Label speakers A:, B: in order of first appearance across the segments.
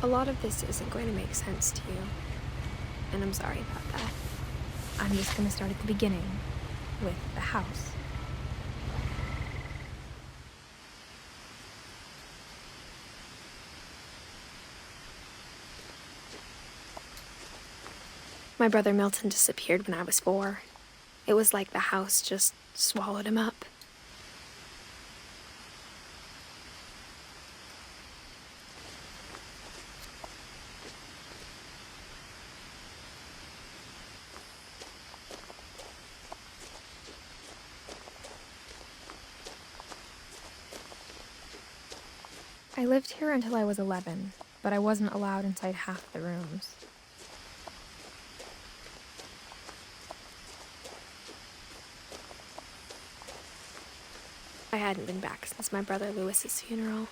A: A lot of this isn't going to make sense to you, and I'm sorry about that. I'm just going to start at the beginning, with the house. My brother Milton disappeared when I was 4. It was like the house just swallowed him up. I lived here until I was 11, but I wasn't allowed inside half the rooms. I hadn't been back since my brother Lewis's funeral.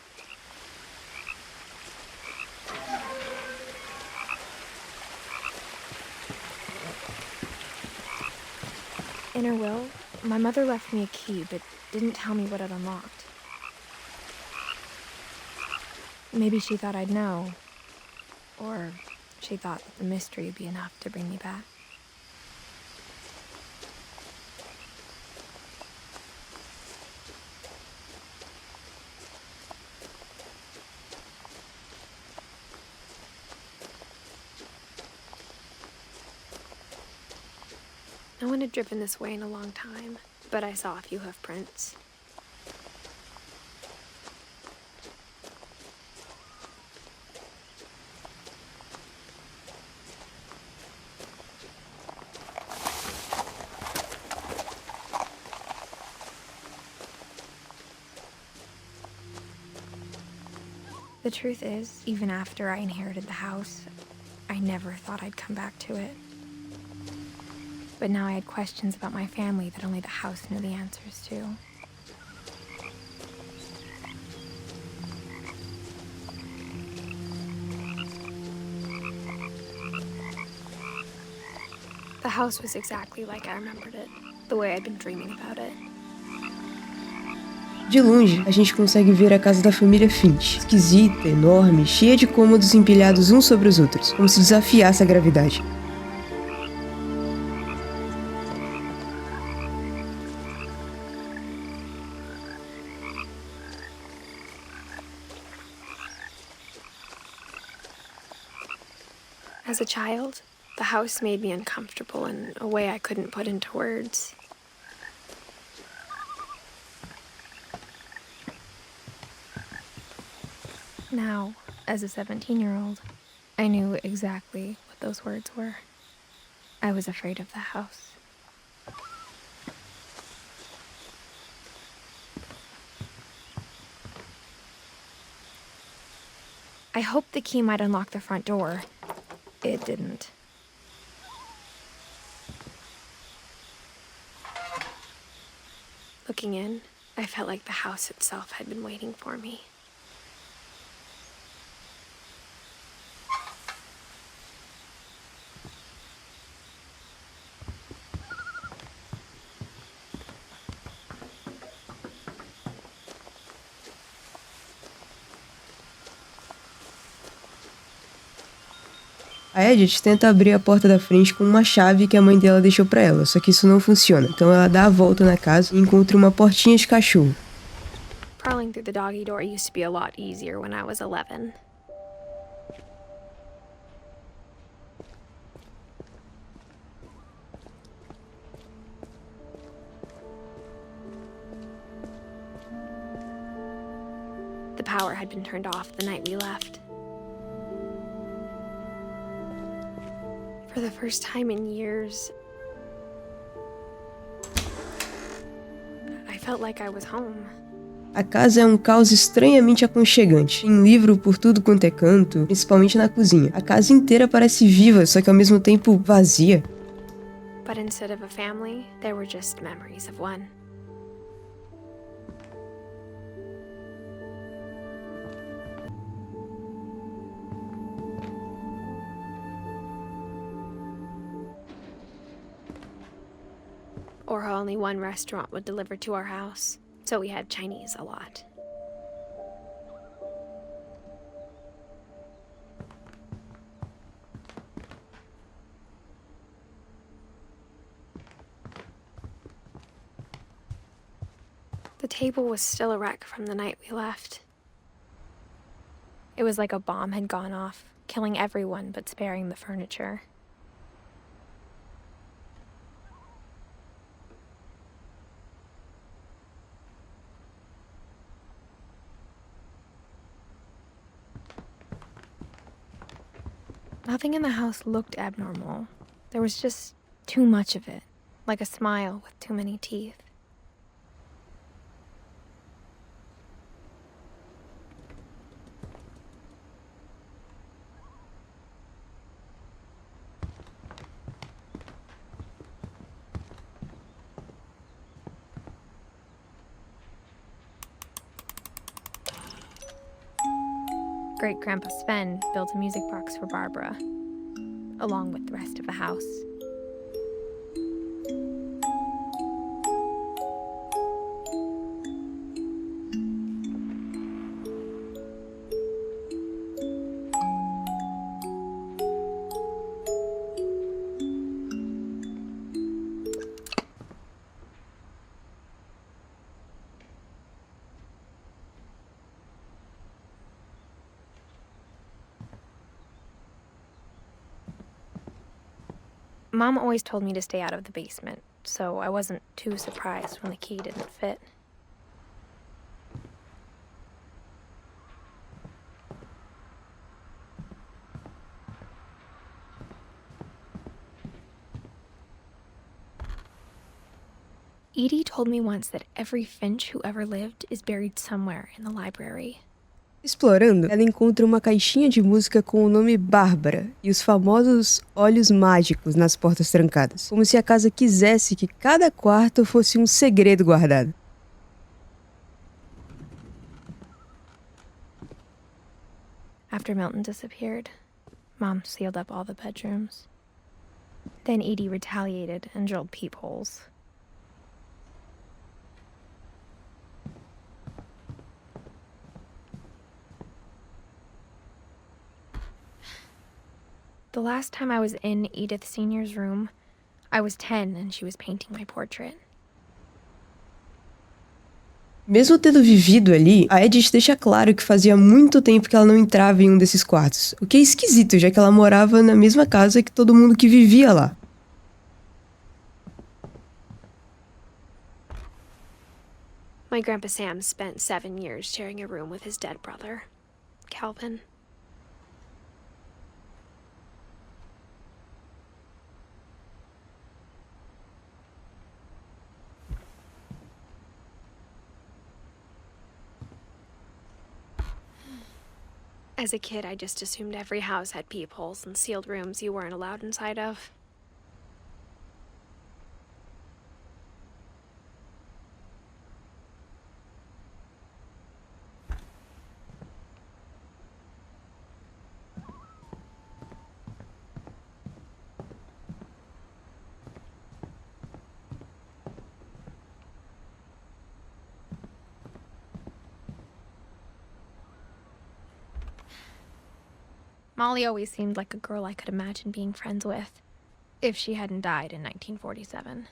A: In her will, my mother left me a key, but didn't tell me what it unlocked. Maybe she thought I'd know, or she thought that the mystery would be enough to bring me back. No one had driven this way in a long time, but I saw a few hoof prints. The truth is, even after I inherited the house, I never thought I'd come back to it. But now I had questions about my family that only the house knew the answers to. The house was exactly like I remembered it, the way I'd been dreaming about it.
B: De longe, a gente consegue ver a casa da família Finch, esquisita, enorme, cheia de cômodos empilhados uns sobre os outros, como se desafiasse a gravidade.
A: As a child, the house made me uncomfortable in a way I couldn't put into words. Now, as a 17-year-old, I knew exactly what those words were. I was afraid of the house. I hoped the key might unlock the front door. It didn't. Looking in, I felt like the house itself had been waiting for me.
B: A Edith tenta abrir a porta da frente com uma chave que a mãe dela deixou pra ela, só que isso não funciona. Então ela dá a volta na casa e encontra uma portinha de cachorro.
A: Crawling through the doggy door used to be a lot easier when I was 11. The power had been turned off the night we left. For the first time in years, felt like I was home.
B: A casa é um caos estranhamente aconchegante. Tem livro por tudo quanto é canto, principalmente na cozinha. A casa inteira parece viva, só que ao mesmo tempo vazia.
A: But instead of a family, there were just memories of one. Or how only one restaurant would deliver to our house, so we had Chinese a lot. The table was still a wreck from the night we left. It was like a bomb had gone off, killing everyone but sparing the furniture. Nothing in the house looked abnormal. There was just too much of it, like a smile with too many teeth. Great-Grandpa Sven built a music box for Barbara, along with the rest of the house. Mom always told me to stay out of the basement, so I wasn't too surprised when the key didn't fit. Edie told me once that every Finch who ever lived is buried somewhere in the library.
B: Explorando, ela encontra uma caixinha de música com o nome Bárbara e os famosos olhos mágicos nas portas trancadas, como se a casa quisesse que cada quarto fosse um segredo guardado.
A: After Milton disappeared, Mom sealed up all the bedrooms. Then Edie retaliated and drilled peepholes. The last time I was in Edith Sr.'s room, I was 10 and she was painting my portrait.
B: Mesmo tendo vivido ali, a Edith deixa claro que fazia muito tempo que ela não entrava em um desses quartos, o que é esquisito, já que ela morava na mesma casa que todo mundo que vivia lá.
A: My Grandpa Sam spent 7 years sharing a room with his dead brother, Calvin. As a kid, I just assumed every house had peepholes and sealed rooms you weren't allowed inside of. Molly always seemed like a girl I could imagine being friends with, if she hadn't died in 1947.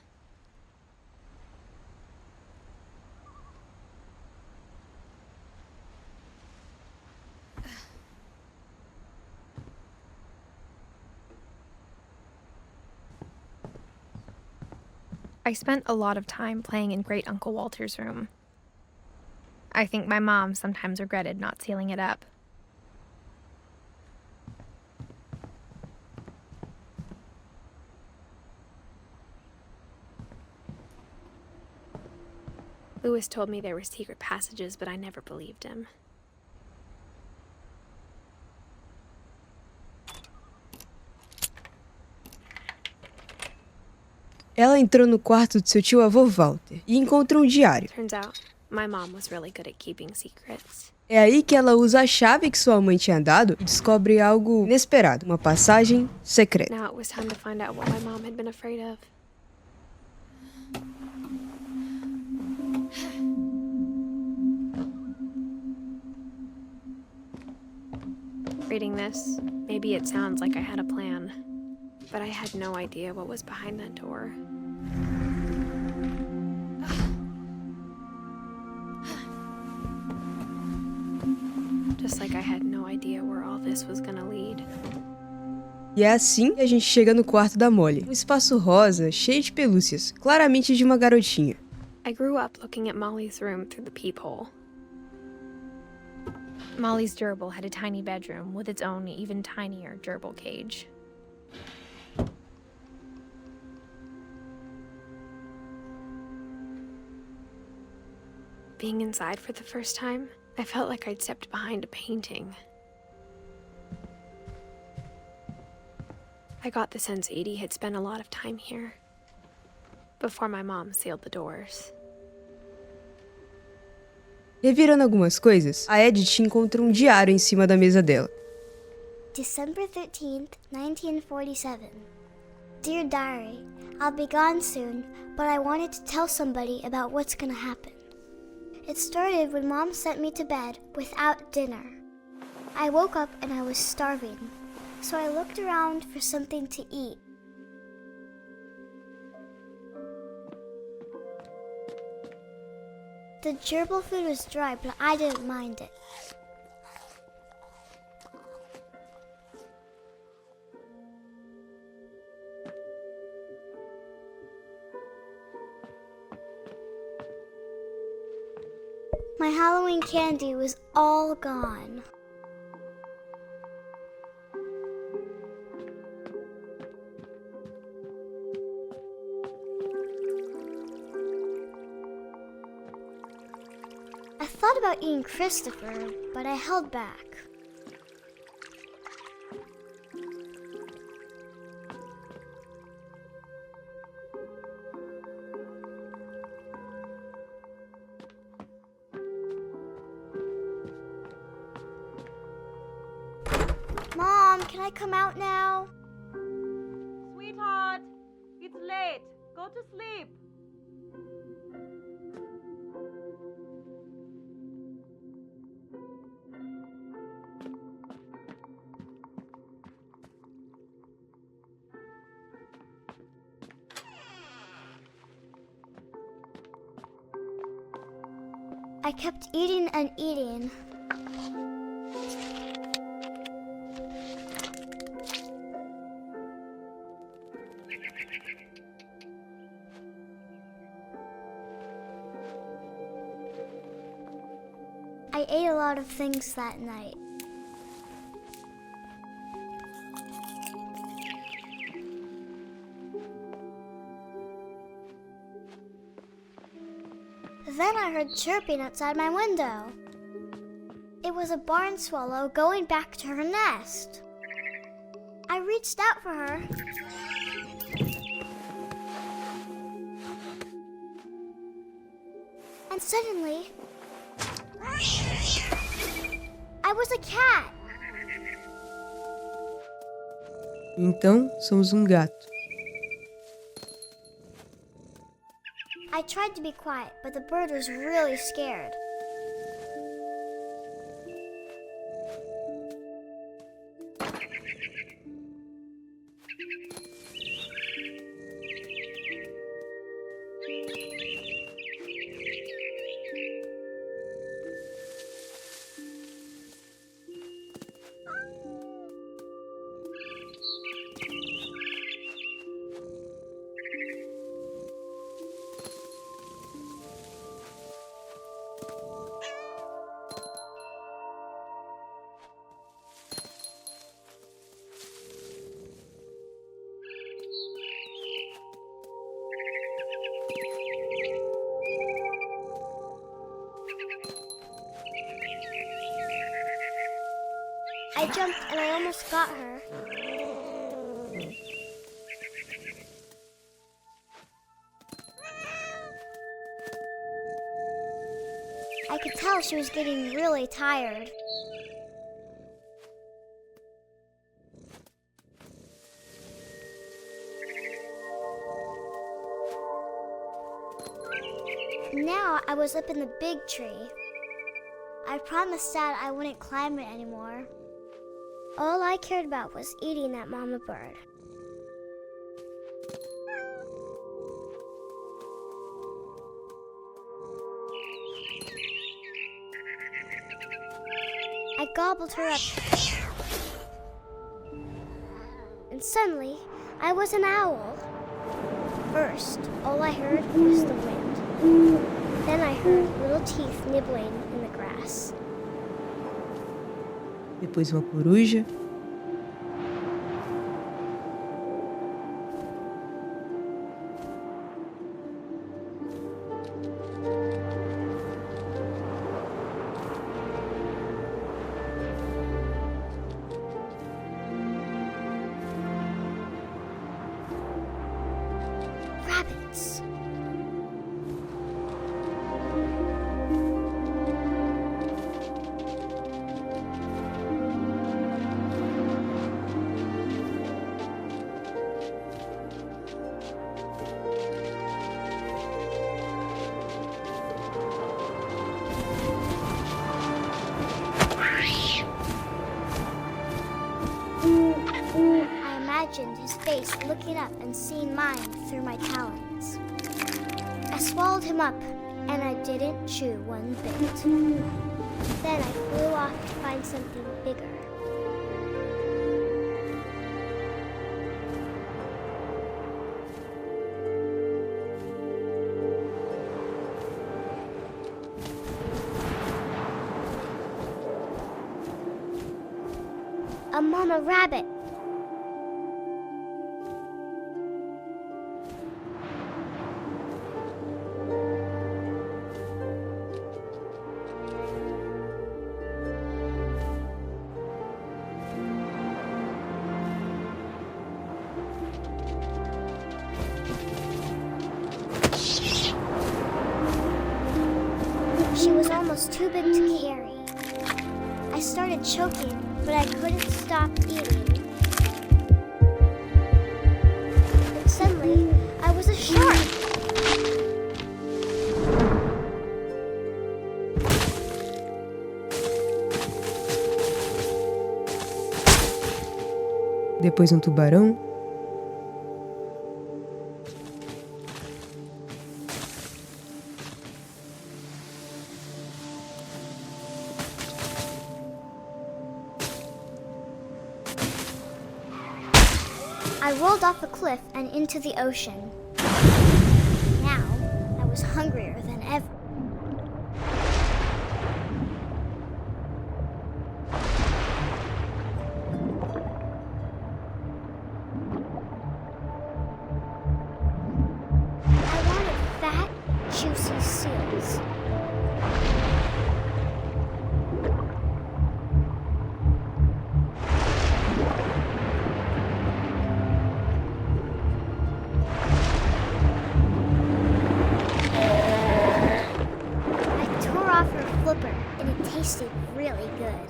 A: I spent a lot of time playing in Great Uncle Walter's room. I think my mom sometimes regretted not sealing it up. Lewis told me there were secret passages, but I never believed him.
B: Ela entrou no quarto de seu tio-avô Walter e encontra um diário.
A: Turns out, my mom was really good at keeping secrets.
B: É aí que ela usa a chave que sua mãe tinha dado e descobre algo inesperado, uma passagem secreta.
A: Now it was time to find out what my mom had been afraid of. Reading this, maybe it sounds like I had a plan, but I had no idea what was behind that door. Just like I had no idea where all this was gonna lead.
B: E é assim que a gente chega no quarto da Molly. Um espaço rosa, cheio de pelúcias, claramente de uma garotinha.
A: I grew up looking at Molly's room through the peephole. Molly's gerbil had a tiny bedroom with its own even tinier gerbil cage. Being inside for the first time, I felt like I'd stepped behind a painting. I got the sense Edie had spent a lot of time here, before my mom sealed the doors.
B: Revirando algumas coisas, a Edith encontra um diário em cima da mesa dela.
C: December 13th, 1947. Dear Diary, I'll be gone soon, but I wanted to tell somebody about what's gonna happen. It started when Mom sent me to bed without dinner. I woke up and I was starving, so I looked around for something to eat. The gerbil food was dry, but I didn't mind it. My Halloween candy was all gone. I thought about eating Christopher, but I held back. Mom, can I come out now?
D: Sweetheart, it's late. Go to sleep.
C: I kept eating and eating. I ate a lot of things that night. Then I heard chirping outside my window. It was a barn swallow going back to her nest. I reached out for her. And suddenly, I was a cat.
B: Então, somos um gato.
C: I tried to be quiet, but the bird was really scared. I jumped and I almost got her. I could tell she was getting really tired. Now I was up in the big tree. I promised Dad I wouldn't climb it anymore. All I cared about was eating that mama bird. I gobbled her up. And suddenly, I was an owl. First, all I heard was the wind. Then I heard little teeth nibbling in the grass.
B: Depois uma coruja.
C: Rabbits. I imagined his face looking up and seeing mine through my talons. I swallowed him up, and I didn't chew one bit. Then I flew off to find something bigger. A mama rabbit. She was almost too big to carry. I started choking, but I couldn't stop eating. And suddenly, I was a shark.
B: Depois um tubarão.
C: I rolled off a cliff and into the ocean. Now, I was hungrier than ever. I wanted fat, juicy seals. Flipper, and it tasted really good.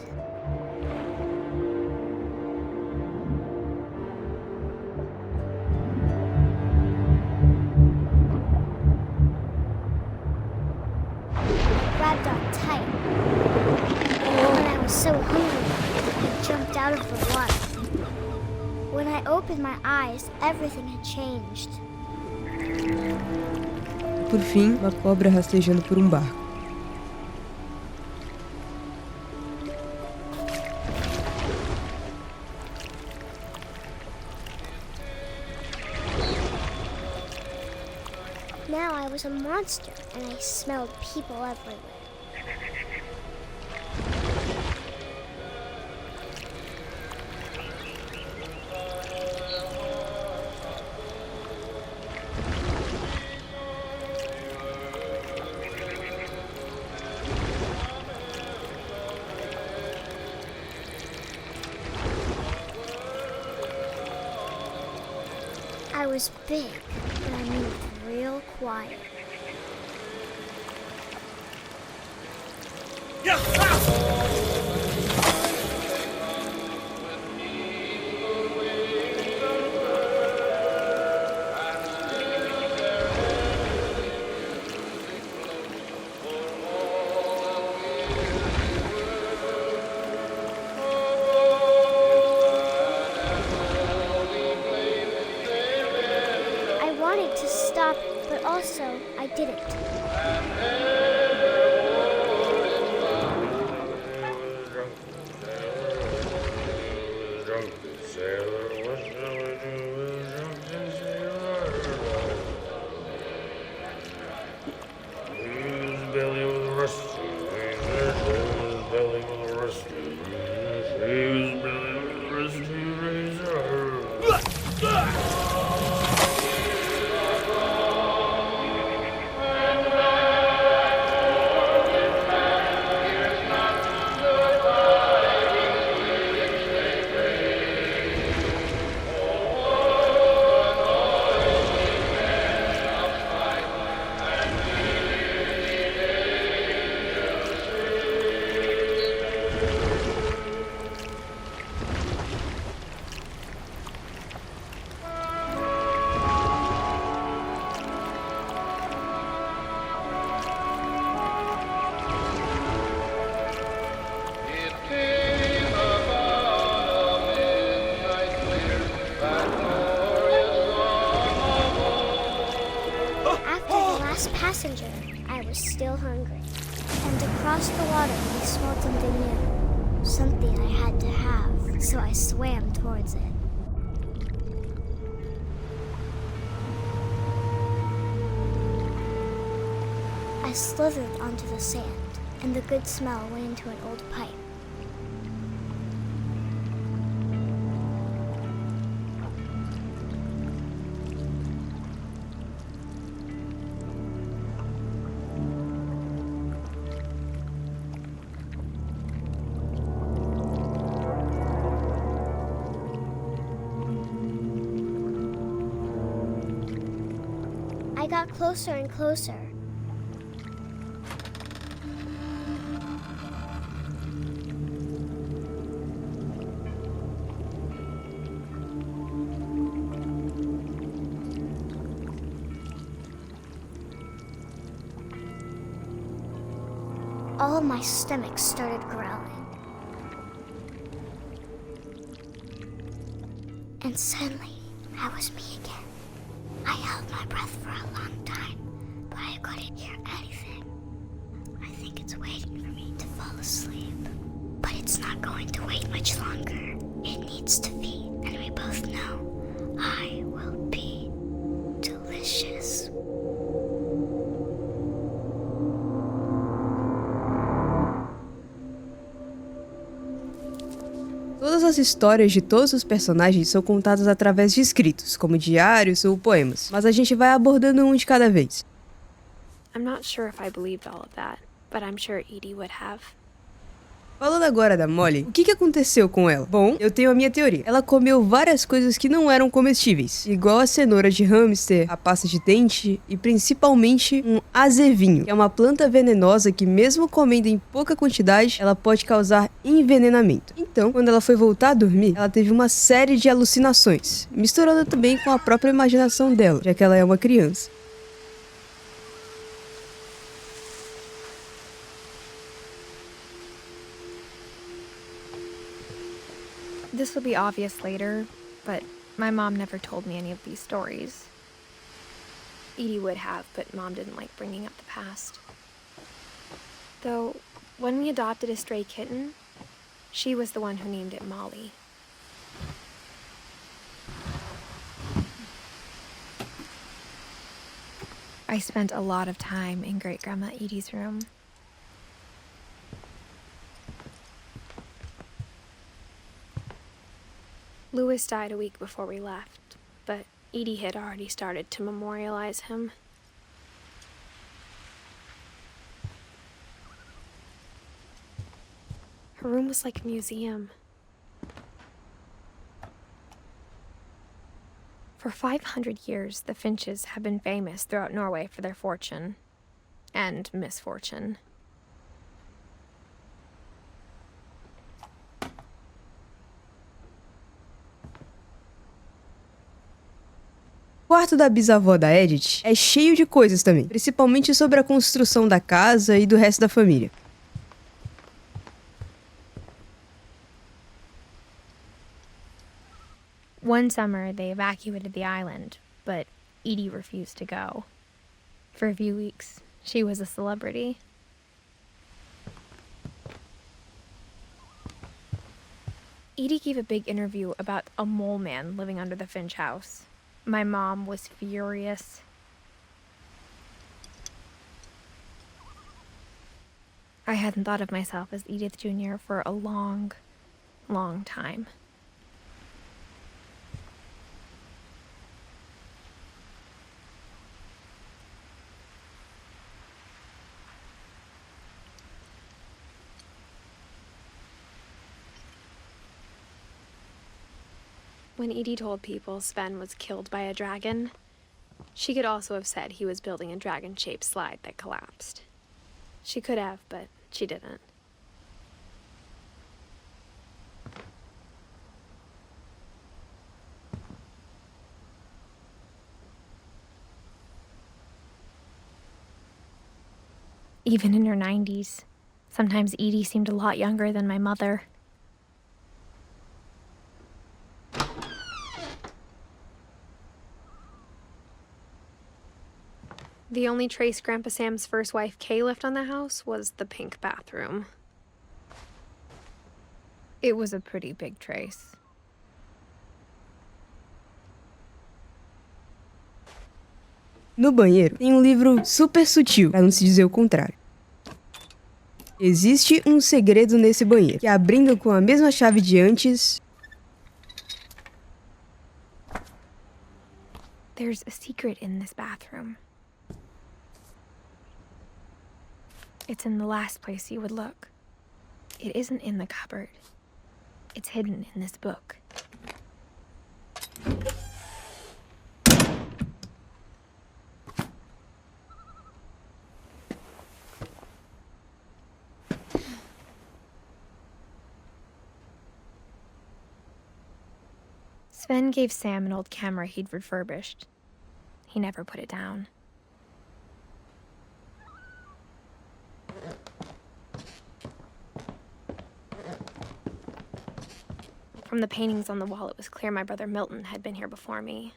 C: I grabbed on tight. When I was so hungry, I jumped out of the water. When I opened my eyes, everything had changed.
B: Por fim, uma cobra rastejando por um barco.
C: Now I was a monster, and I smelled people everywhere. was big, but I moved real quiet. I wanted to stop, but also I didn't. Passenger, I was still hungry. And across the water we smelled something new. Something I had to have, so I swam towards it. I slithered onto the sand, and the good smell went into an old pipe. I got closer and closer. All my stomach started growling. And suddenly, I was me again. I held my breath for a long time, but I couldn't hear anything. I think it's waiting for me to fall asleep. But it's not going to wait much longer. It needs to feed, and we both know I will be delicious.
B: Todas as histórias de todos os personagens são contadas através de escritos, como diários ou poemas, mas a gente vai abordando um de cada vez.
A: I'm not sure if I believed all of that, but I'm sure Edie would have.
B: Falando agora da Molly, o que aconteceu com ela? Bom, eu tenho a minha teoria. Ela comeu várias coisas que não eram comestíveis, igual a cenoura de hamster, a pasta de dente e principalmente um azevinho, que é uma planta venenosa que mesmo comendo em pouca quantidade, ela pode causar envenenamento. Então, quando ela foi voltar a dormir, ela teve uma série de alucinações, misturando também com a própria imaginação dela, já que ela é uma criança.
A: This will be obvious later, but my mom never told me any of these stories. Edie would have, but Mom didn't like bringing up the past. Though, when we adopted a stray kitten, she was the one who named it Molly. I spent a lot of time in Great-Grandma Edie's room. Louis died a week before we left, but Edie had already started to memorialize him. Her room was like a museum. For 500 years, the Finches have been famous throughout Norway for their fortune and misfortune.
B: O quarto da bisavó da Edith é cheio de coisas também, principalmente sobre a construção da casa e do resto da família.
A: One summer, they evacuated the island, but Edie refused to go. For a few weeks, she was a celebrity. Edie gave a big interview about a mole man living under the Finch house. My mom was furious. I hadn't thought of myself as Edith Jr. for a long, long time. When Edie told people Sven was killed by a dragon, she could also have said he was building a dragon-shaped slide that collapsed. She could have, but she didn't. Even in her 90s, sometimes Edie seemed a lot younger than my mother. The only trace Grandpa Sam's first wife, Kay, left on the house was the pink bathroom. It was a pretty big trace.
B: No banheiro tem um livro super sutil, pra não se dizer o contrário. Existe um segredo nesse banheiro, que abrindo com a mesma chave de antes...
A: There's a secret in this bathroom. It's in the last place you would look. It isn't in the cupboard. It's hidden in this book. Sven gave Sam an old camera he'd refurbished. He never put it down. From the paintings on the wall, it was clear my brother Milton had been here before me.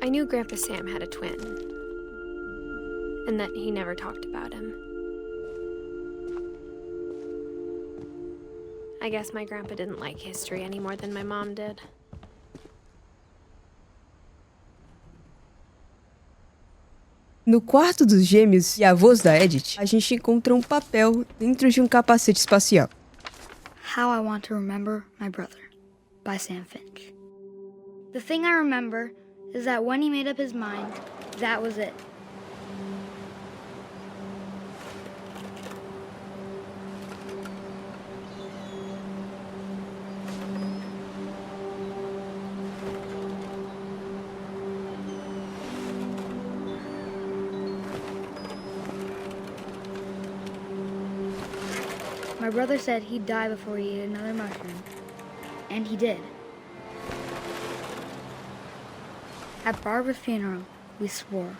A: I knew Grandpa Sam had a twin, and that he never talked about him. I guess my grandpa didn't like history any more than my mom did.
B: No quarto dos gêmeos e avós da Edith, a gente encontra um papel dentro de um capacete espacial.
E: How I Want to Remember My Brother, by Sam Finch. The thing I remember is that when he made up his mind, that was it. My brother said he'd die before he ate another mushroom, and he did. At Barbara's funeral, we swore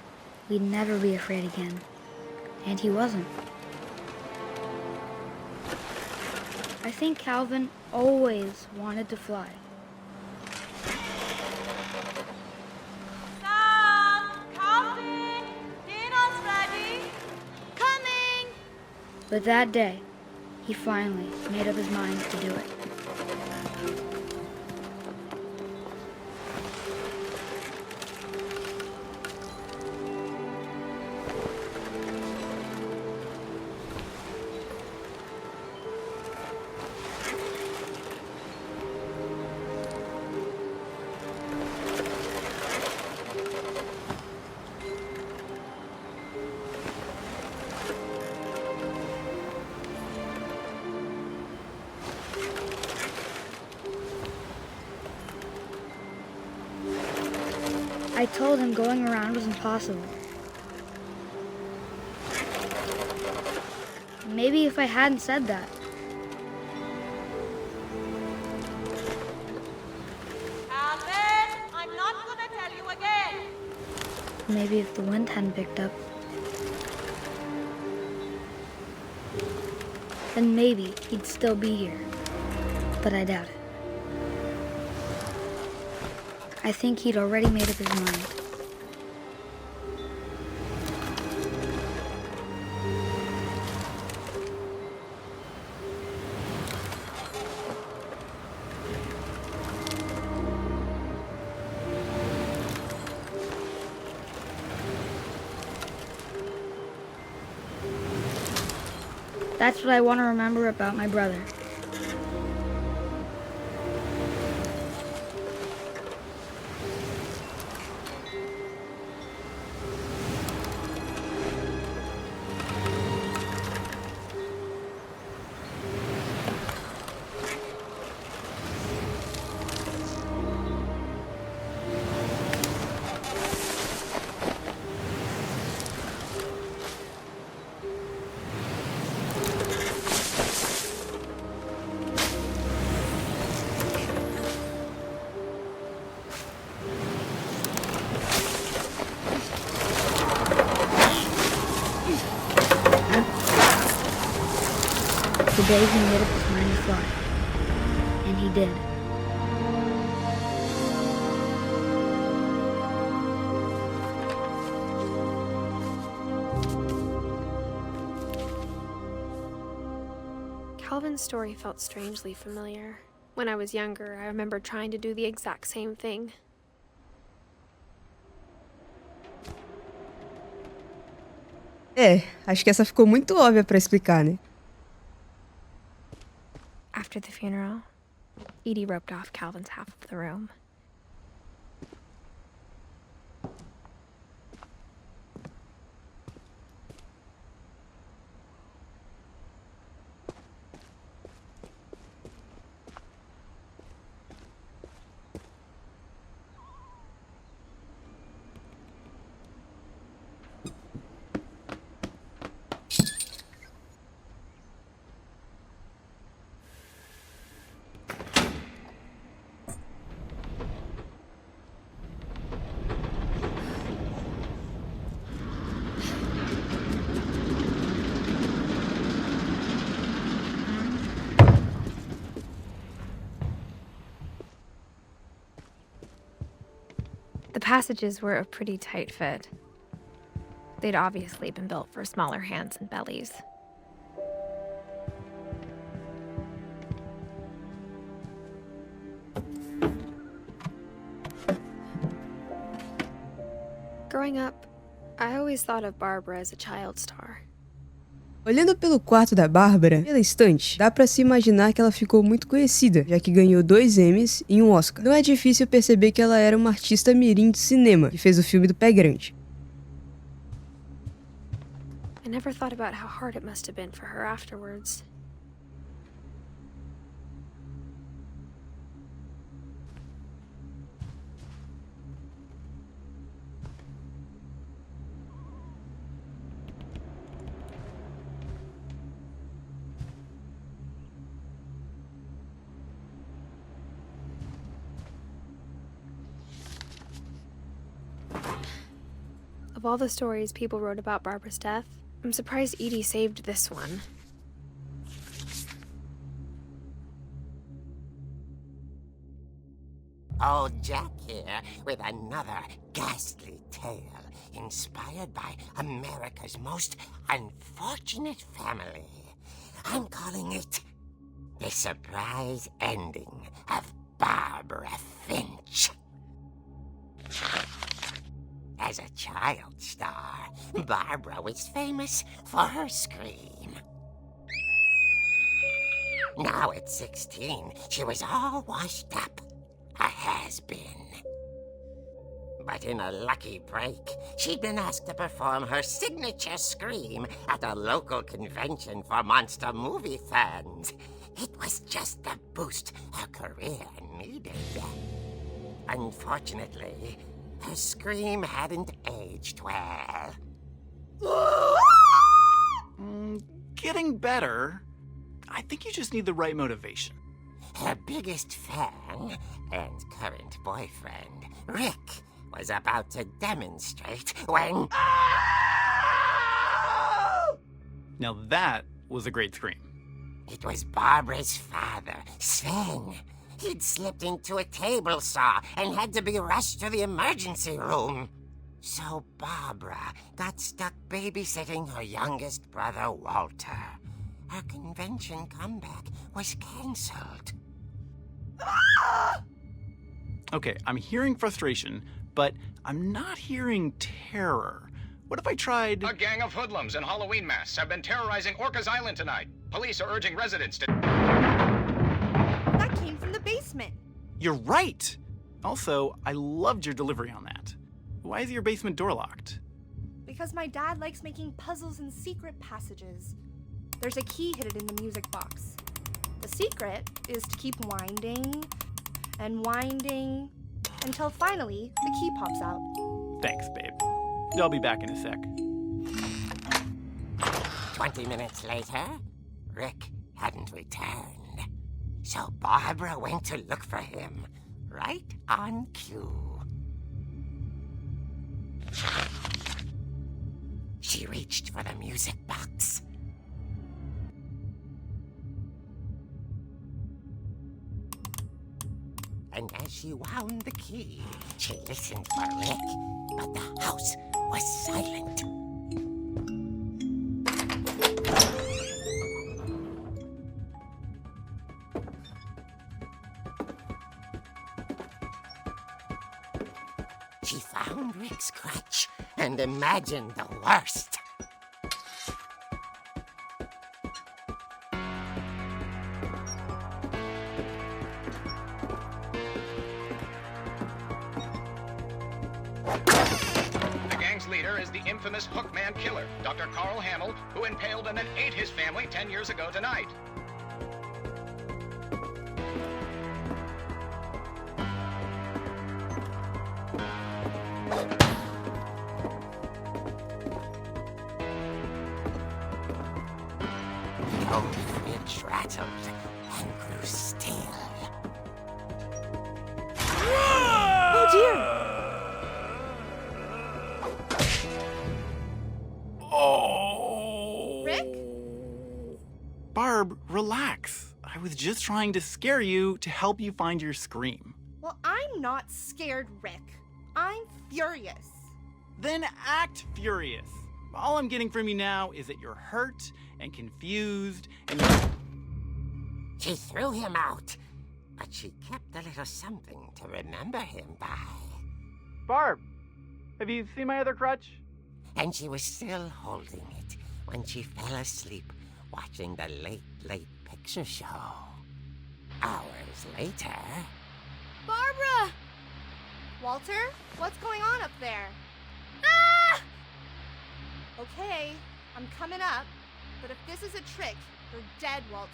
E: we'd never be afraid again, and he wasn't. I think Calvin always wanted to fly. But that day, he finally made up his mind to do it. I told him going around was impossible. Maybe if I hadn't said that.
D: Alvin, I'm not gonna tell you again.
E: Maybe if the wind hadn't picked up. Then maybe he'd still be here. But I doubt it. I think he'd already made up his mind. That's what I want to remember about my brother. The day he made up his mind to fly. And he did.
F: Calvin's story felt strangely familiar. When I was younger, I remember trying to do the exact same thing.
B: Acho que essa ficou muito óbvia pra explicar, né?
A: After the funeral, Edie roped off Calvin's half of the room. The passages were a pretty tight fit. They'd obviously been built for smaller hands and bellies.
F: Growing up, I always thought of Barbara as a child star.
B: Olhando pelo quarto da Bárbara, pela estante, dá pra se imaginar que ela ficou muito conhecida, já que ganhou 2 Emmys e um Oscar. Não é difícil perceber que ela era uma artista mirim de cinema, que fez o filme do Pé Grande.
F: I never thought about how hard it must have been for her afterwards. Of all the stories people wrote about Barbara's death, I'm surprised Edie saved this one.
G: Old Jack here with another ghastly tale inspired by America's most unfortunate family. I'm calling it The Surprise Ending of Barbara Finch. As a child star, Barbara was famous for her scream. Now at 16, she was all washed up. A has-been. But in a lucky break, she'd been asked to perform her signature scream at a local convention for monster movie fans. It was just the boost her career needed. Unfortunately, her scream hadn't aged well.
H: Getting better. I think you just need the right motivation.
G: Her biggest fan and current boyfriend, Rick, was about to demonstrate when...
H: Now that was a great scream.
G: It was Barbara's father, Sven. He'd slipped into a table saw and had to be rushed to the emergency room. So Barbara got stuck babysitting her youngest brother, Walter. Her convention comeback was cancelled.
H: Okay, I'm hearing frustration, but I'm not hearing terror. What if I tried...
I: A gang of hoodlums in Halloween masks have been terrorizing Orcas Island tonight. Police are urging residents to...
D: That came from the basement.
H: You're right! Also, I loved your delivery on that. Why is your basement door locked?
D: Because my dad likes making puzzles and secret passages. There's a key hidden in the music box. The secret is to keep winding and winding until finally the key pops out.
H: Thanks, babe. I'll be back in a sec.
G: 20 minutes later, Rick hadn't returned. So Barbara went to look for him, right on cue. She reached for the music box. And as she wound the key, she listened for Rick, but the house was silent. She found Rick's crutch and imagined the worst.
I: The infamous Hookman killer, Dr. Carl Hamill, who impaled and then ate his family 10 years ago tonight.
G: The old fridge rattled and grew still.
D: Oh dear!
H: Barb, relax. I was just trying to scare you to help you find your scream.
D: Well, I'm not scared, Rick. I'm furious.
H: Then act furious. All I'm getting from you now is that you're hurt and confused and
G: She threw him out, but she kept a little something to remember him by.
H: Barb, have you seen my other crutch?
G: And she was still holding it when she fell asleep watching the Late Picture Show. Hours later...
D: Barbara! Walter, what's going on up there? Ah! Okay, I'm coming up, but if this is a trick, you're dead, Walter.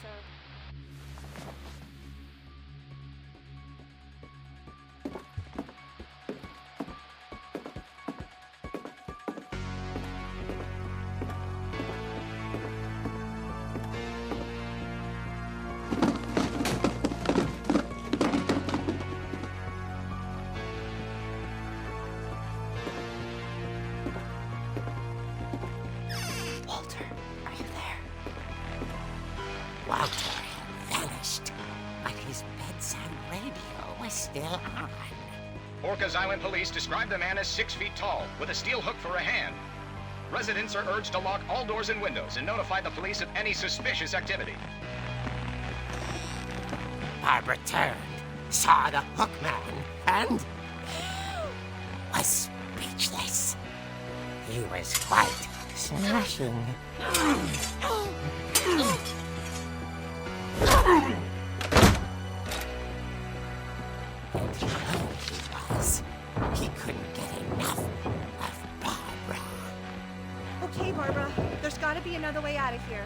G: Walter had vanished. still on.
I: Orcas Island police describe the man as 6 feet tall, with a steel hook for a hand. Residents are urged to lock all doors and windows and notify the police of any suspicious activity.
G: Barbara turned, saw the hook man, and was speechless. He was quite smashing. And he was. He couldn't get enough of Barbara.
D: Okay, Barbara, there's gotta be another way out of here.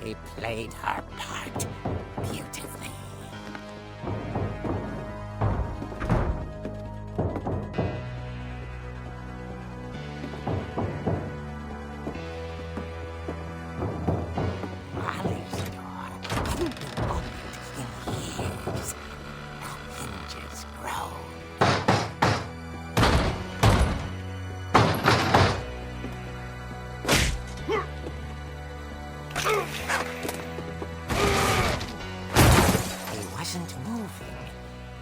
G: She played her part beautifully. Molly's door hadn't been opened in years. The hinges groaned. He wasn't moving,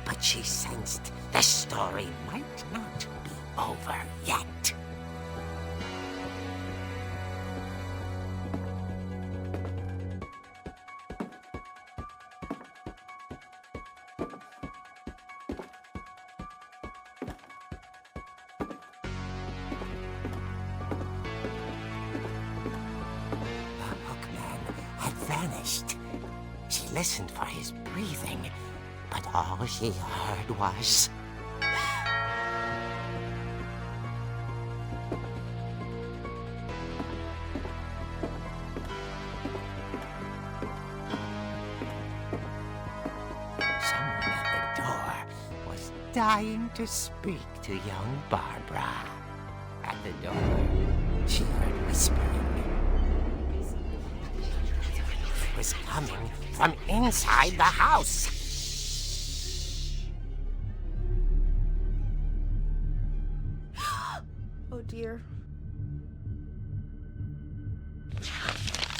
G: but she sensed the story might not be over yet. Vanished. She listened for his breathing, but all she heard was... Someone at the door was dying to speak to young Barbara. At the door, she heard whispering. Was coming from inside the house.
D: Oh dear.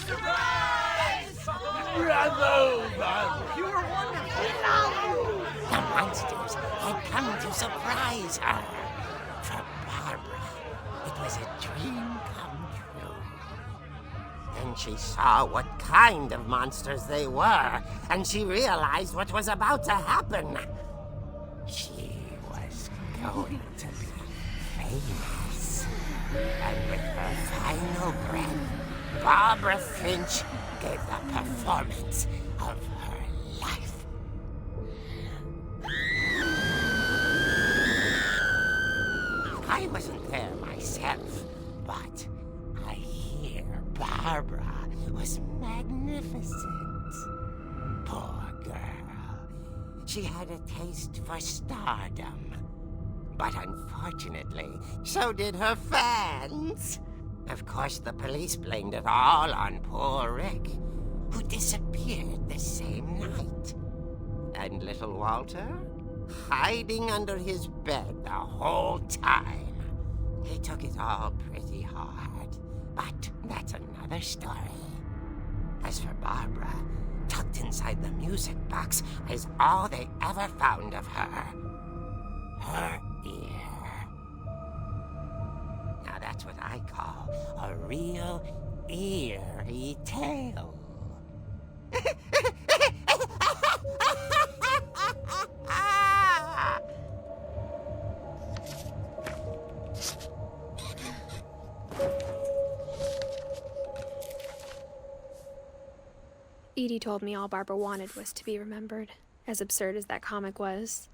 G: Surprise! Bravo, Barbara!
D: You were wonderful.
G: The monsters had come to surprise her. For Barbara, it was a dream come true. Then she saw what kind of monsters they were, and she realized what was about to happen. She was going to be famous. And with her final breath, Barbara Finch gave the performance of her life. I wasn't there myself, but I hear Barbara was magnificent. Poor girl. She had a taste for stardom. But unfortunately, so did her fans. Of course, the police blamed it all on poor Rick, who disappeared the same night. And little Walter, hiding under his bed the whole time. He took it all pretty hard, but that's another story. As for Barbara, tucked inside the music box is all they ever found of her. Her ear. Now that's what I call a real eerie tale.
F: Edie told me all Barbara wanted was to be remembered, as absurd as that comic was.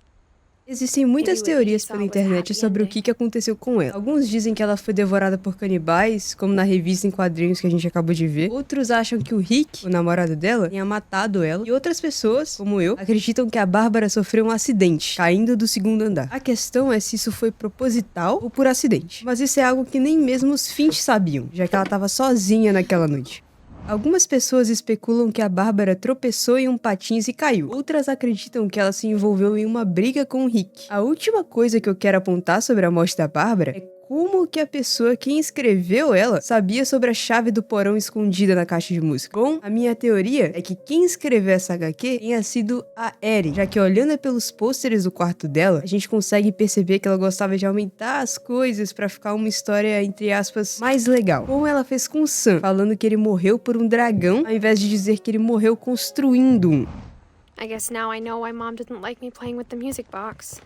B: Existem muitas teorias pela internet sobre o que aconteceu com ela. Alguns dizem que ela foi devorada por canibais, como na revista em quadrinhos que a gente acabou de ver. Outros acham que o Rick, o namorado dela, tenha matado ela. E outras pessoas, como eu, acreditam que a Bárbara sofreu um acidente, caindo do segundo andar. A questão é se isso foi proposital ou por acidente. Mas isso é algo que nem mesmo os Finch sabiam, já que ela estava sozinha naquela noite. Algumas pessoas especulam que a Bárbara tropeçou em um patins e caiu. Outras acreditam que ela se envolveu em uma briga com o Rick. A última coisa que eu quero apontar sobre a morte da Bárbara é como que a pessoa que escreveu ela sabia sobre a chave do porão escondida na caixa de música. Bom, a minha teoria é que quem escreveu essa HQ tenha sido a Erin, já que olhando pelos pôsteres do quarto dela, a gente consegue perceber que ela gostava de aumentar as coisas pra ficar uma história, entre aspas, mais legal. Como ela fez com o Sam, falando que ele morreu por um dragão, ao invés de dizer que ele morreu construindo um.
F: I guess now I know why Mom didn't like me playing with the music box.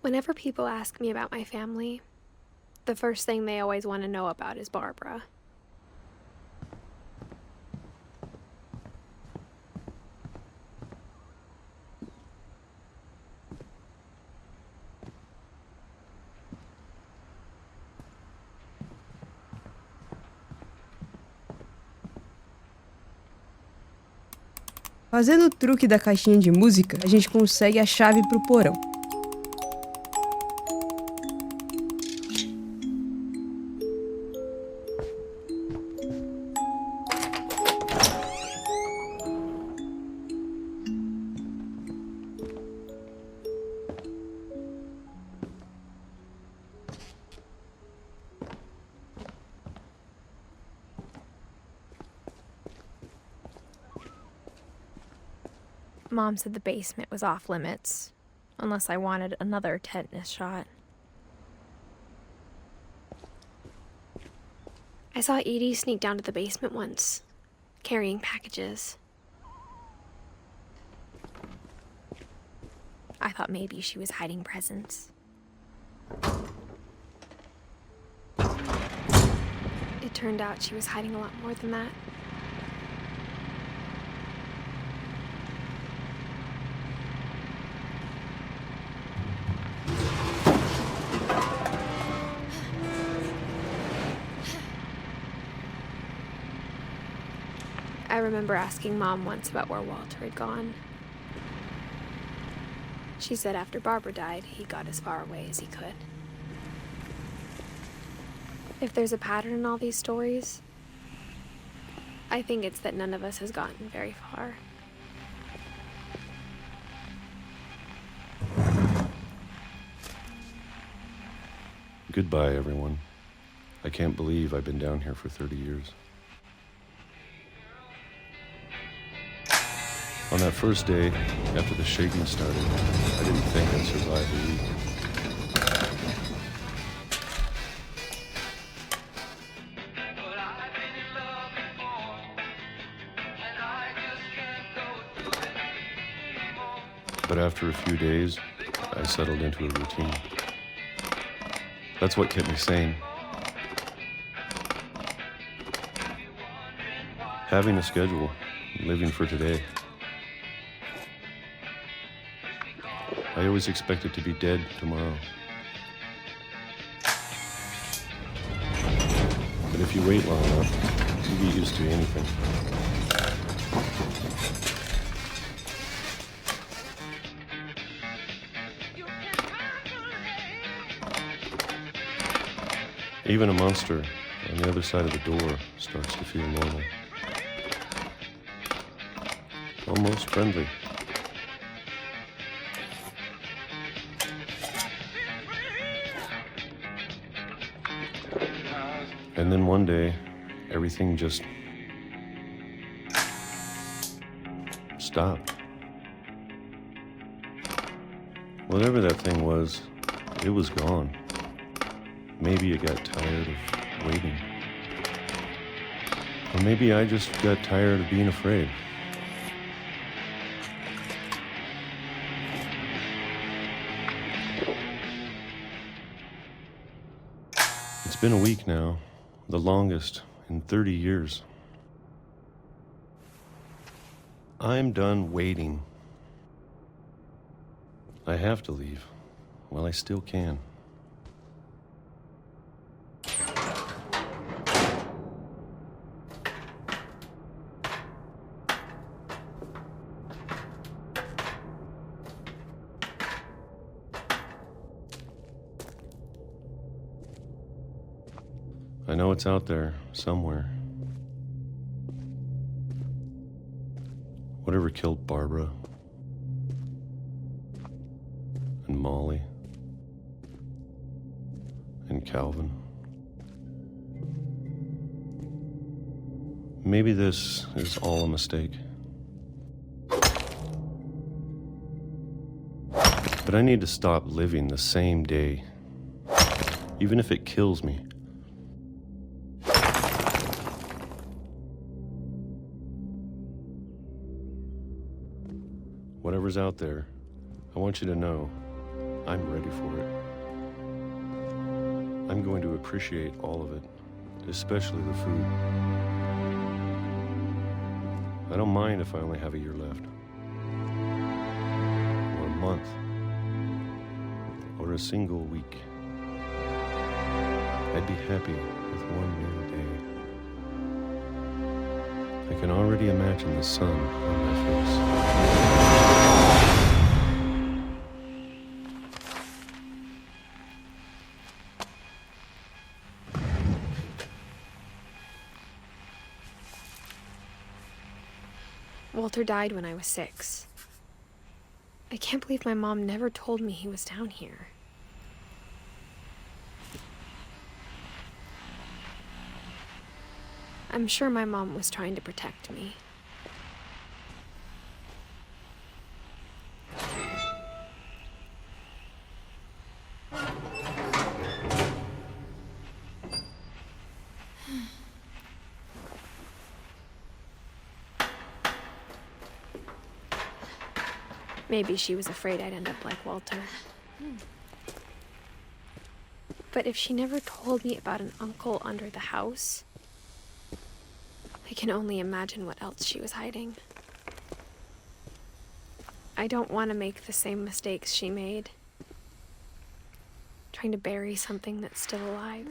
F: Whenever people ask me about my family, the first thing they always want to know about is Barbara.
B: Fazendo o truque da caixinha de música, a gente consegue a chave pro porão.
A: Mom said the basement was off limits, unless I wanted another tetanus shot.
F: I saw Edie sneak down to the basement once, carrying packages.
A: I thought maybe she was hiding presents.
F: It turned out she was hiding a lot more than that. I remember asking Mom once about where Walter had gone. She said after Barbara died, he got as far away as he could. If there's a pattern in all these stories, I think it's that none of us has gotten very far.
J: Goodbye, everyone. I can't believe I've been down here for 30 years. On that first day, after the shaking started, I didn't think I'd survive a week. But after a few days, I settled into a routine. That's what kept me sane. Having a schedule, living for today. I always expected to be dead tomorrow. But if you wait long enough, you get used to anything. Even a monster on the other side of the door starts to feel normal. Almost friendly. And then one day, everything just stopped. Whatever that thing was, it was gone. Maybe it got tired of waiting. Or maybe I just got tired of being afraid. It's been a week now, the longest in 30 years. I'm done waiting. I have to leave while I still can. I know it's out there somewhere. Whatever killed Barbara and Molly and Calvin. Maybe this is all a mistake. But I need to stop living the same day, even if it kills me. Whatever's out there, I want you to know I'm ready for it. I'm going to appreciate all of it, especially the food. I don't mind if I only have a year left, or a month, or a single week. I'd be happy with one new day. I can already imagine the sun on my face.
F: Walter died when I was 6. I can't believe my mom never told me he was down here. I'm sure my mom was trying to protect me. Maybe she was afraid I'd end up like Walter. But if she never told me about an uncle under the house, I can only imagine what else she was hiding. I don't want to make the same mistakes she made, trying to bury something that's still alive.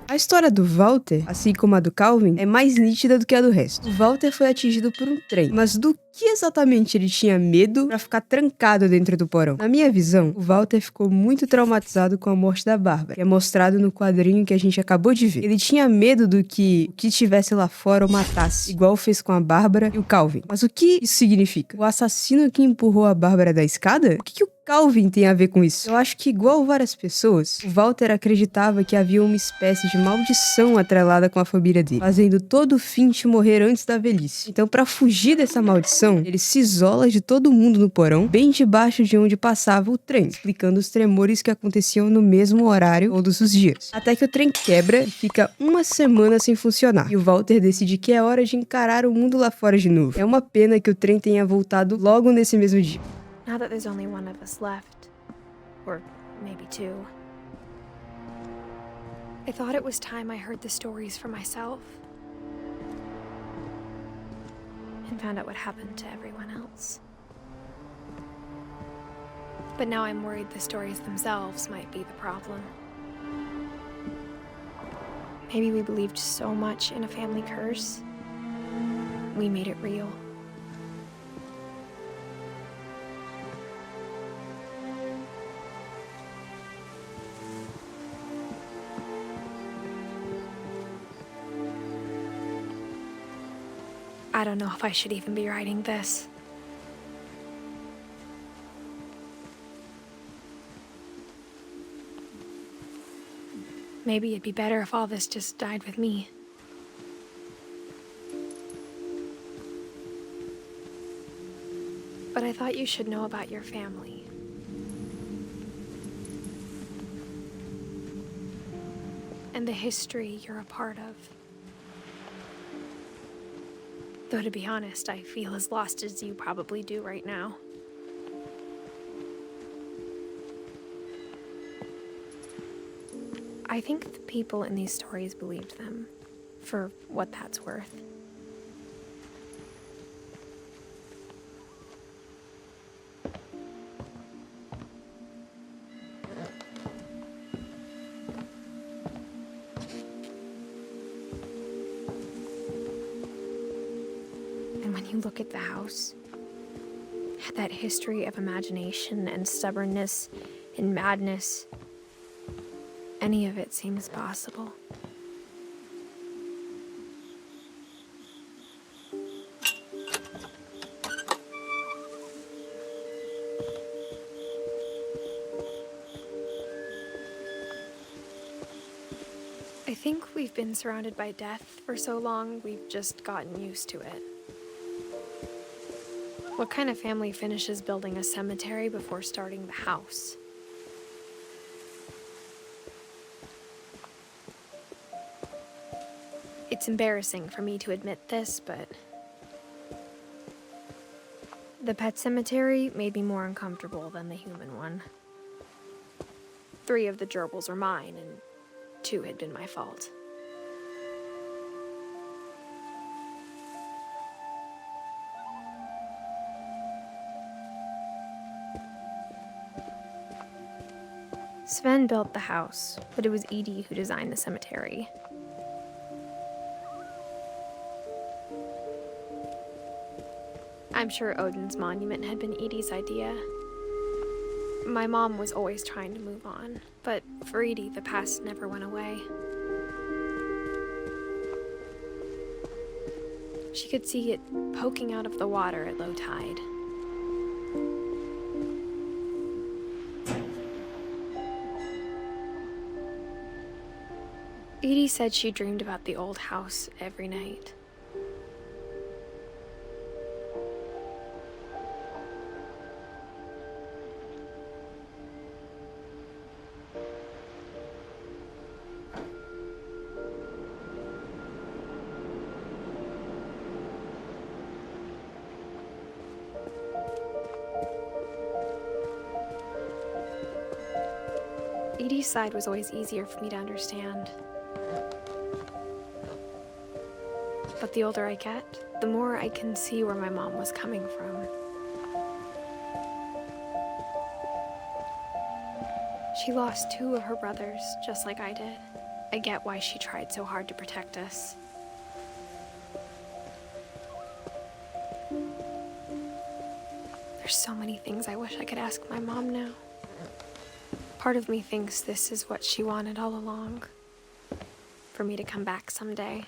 B: A história do Walter, assim como a do Calvin, é mais nítida do que a do resto. O Walter foi atingido por um trem, mas do que exatamente ele tinha medo pra ficar trancado dentro do porão? Na minha visão, o Walter ficou muito traumatizado com a morte da Bárbara, que é mostrado no quadrinho que a gente acabou de ver. Ele tinha medo do que o que estivesse lá fora o matasse, igual fez com a Bárbara e o Calvin. Mas o que isso significa? O assassino que empurrou a Bárbara da escada? O que o Calvin tem a ver com isso? Eu acho que, igual várias pessoas, o Walter acreditava que havia uma espécie de maldição atrelada com a família dele, fazendo todo o Finch morrer antes da velhice. Então, pra fugir dessa maldição, ele se isola de todo mundo no porão, bem debaixo de onde passava o trem, explicando os tremores que aconteciam no mesmo horário todos os dias. Até que o trem quebra e fica uma semana sem funcionar, e o Walter decide que é hora de encarar o mundo lá fora de novo. É uma pena que o trem tenha voltado logo nesse mesmo dia.
F: Now that there's only one of us left, or maybe 2, I thought it was time I heard the stories for myself and found out what happened to everyone else. But now I'm worried the stories themselves might be the problem. Maybe we believed so much in a family curse, we made it real. I don't know if I should even be writing this. Maybe it'd be better if all this just died with me. But I thought you should know about your family. And the history you're a part of. Though to be honest, I feel as lost as you probably do right now. I think the people in these stories believed them, for what that's worth. And when you look at the house, that history of imagination and stubbornness and madness, any of it seems possible. I think we've been surrounded by death for so long, we've just gotten used to it. What kind of family finishes building a cemetery before starting the house? It's embarrassing for me to admit this, but the pet cemetery made me more uncomfortable than the human one. 3 of the gerbils were mine, and 2 had been my fault. Sven built the house, but it was Edie who designed the cemetery. I'm sure Odin's monument had been Edie's idea. My mom was always trying to move on, but for Edie, the past never went away. She could see it poking out of the water at low tide. Edie said she dreamed about the old house every night. Edie's side was always easier for me to understand. But the older I get, the more I can see where my mom was coming from. She lost 2 of her brothers, just like I did. I get why she tried so hard to protect us. There's so many things I wish I could ask my mom now. Part of me thinks this is what she wanted all along. For me to come back someday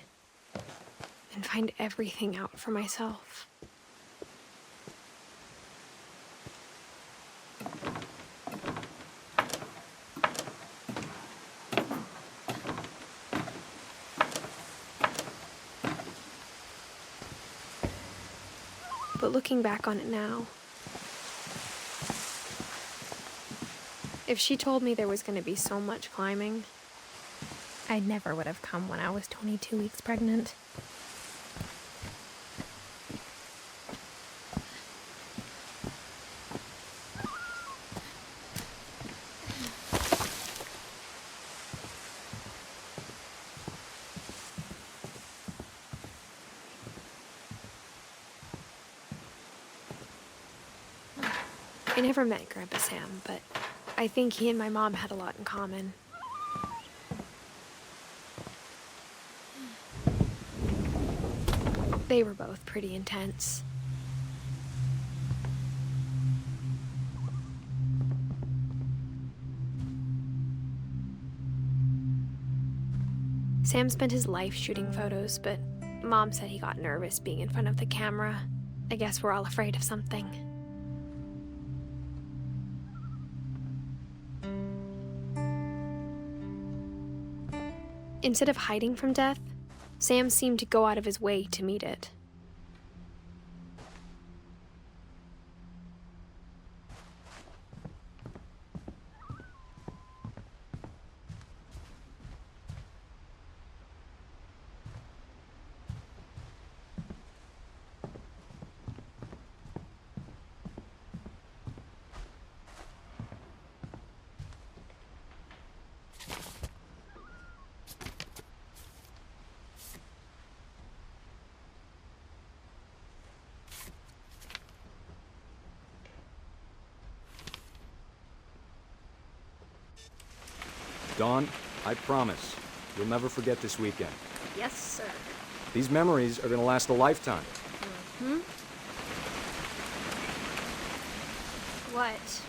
F: and find everything out for myself. But looking back on it now, if she told me there was going to be so much climbing, I never would have come when I was 22 weeks pregnant. I never met Grandpa Sam, but I think he and my mom had a lot in common. They were both pretty intense. Sam spent his life shooting photos, but Mom said he got nervous being in front of the camera. I guess we're all afraid of something. Instead of hiding from death, Sam seemed to go out of his way to meet it.
K: Dawn, I promise, you'll never forget this weekend.
F: Yes, sir.
K: These memories are gonna last a lifetime.
F: What?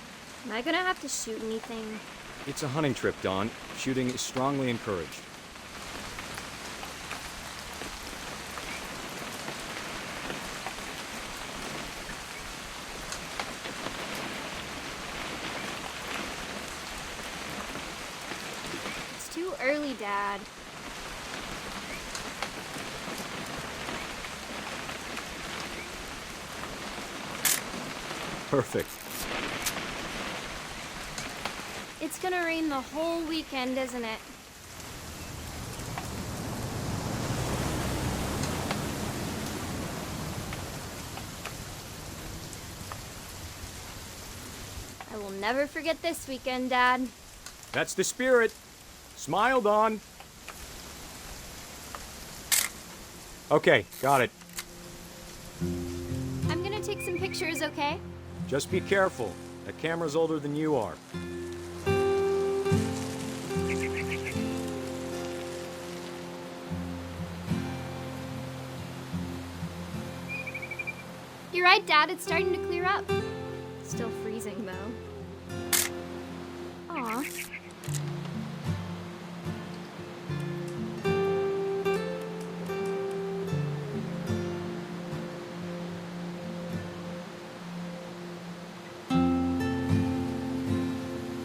F: Am I gonna have to shoot anything?
K: It's a hunting trip, Dawn. Shooting is strongly encouraged.
F: It's too early, Dad.
K: Perfect.
F: It's gonna rain the whole weekend, isn't it? I will never forget this weekend, Dad.
K: That's the spirit. Smile, Dawn. Okay, got it.
F: I'm gonna take some pictures, okay?
K: Just be careful. That camera's older than you are.
F: You're right, Dad. It's starting to clear up. Still freezing, though. Aw.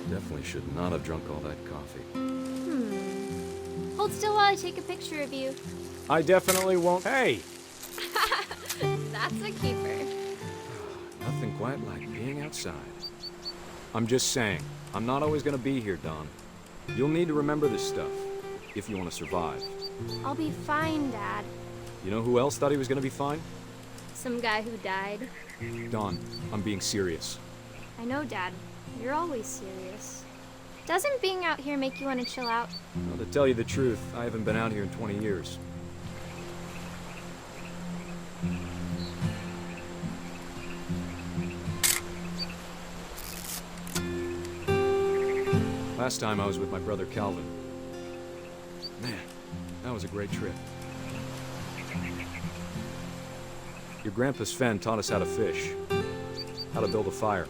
K: Definitely should not have drunk all that coffee.
F: Hold still while I take a picture of you.
K: I definitely won't. Hey!
F: That's a keeper.
K: Nothing quite like being outside. I'm just saying, I'm not always gonna be here, Dawn. You'll need to remember this stuff, if you want to survive.
F: I'll be fine, Dad.
K: You know who else thought he was gonna be fine?
F: Some guy who died.
K: Dawn, I'm being serious.
F: I know, Dad. You're always serious. Doesn't being out here make you want to chill out?
K: Well, to tell you the truth, I haven't been out here in 20 years. Last time I was with my brother Calvin. Man, that was a great trip. Your grandpa Sven taught us how to fish, how to build a fire.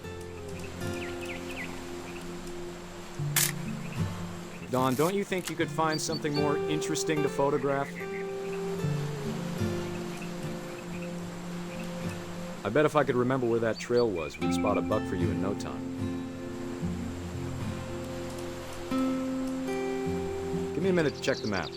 K: Dawn, don't you think you could find something more interesting to photograph? I bet if I could remember where that trail was, we'd spot a buck for you in no time. Give me a minute to check the map.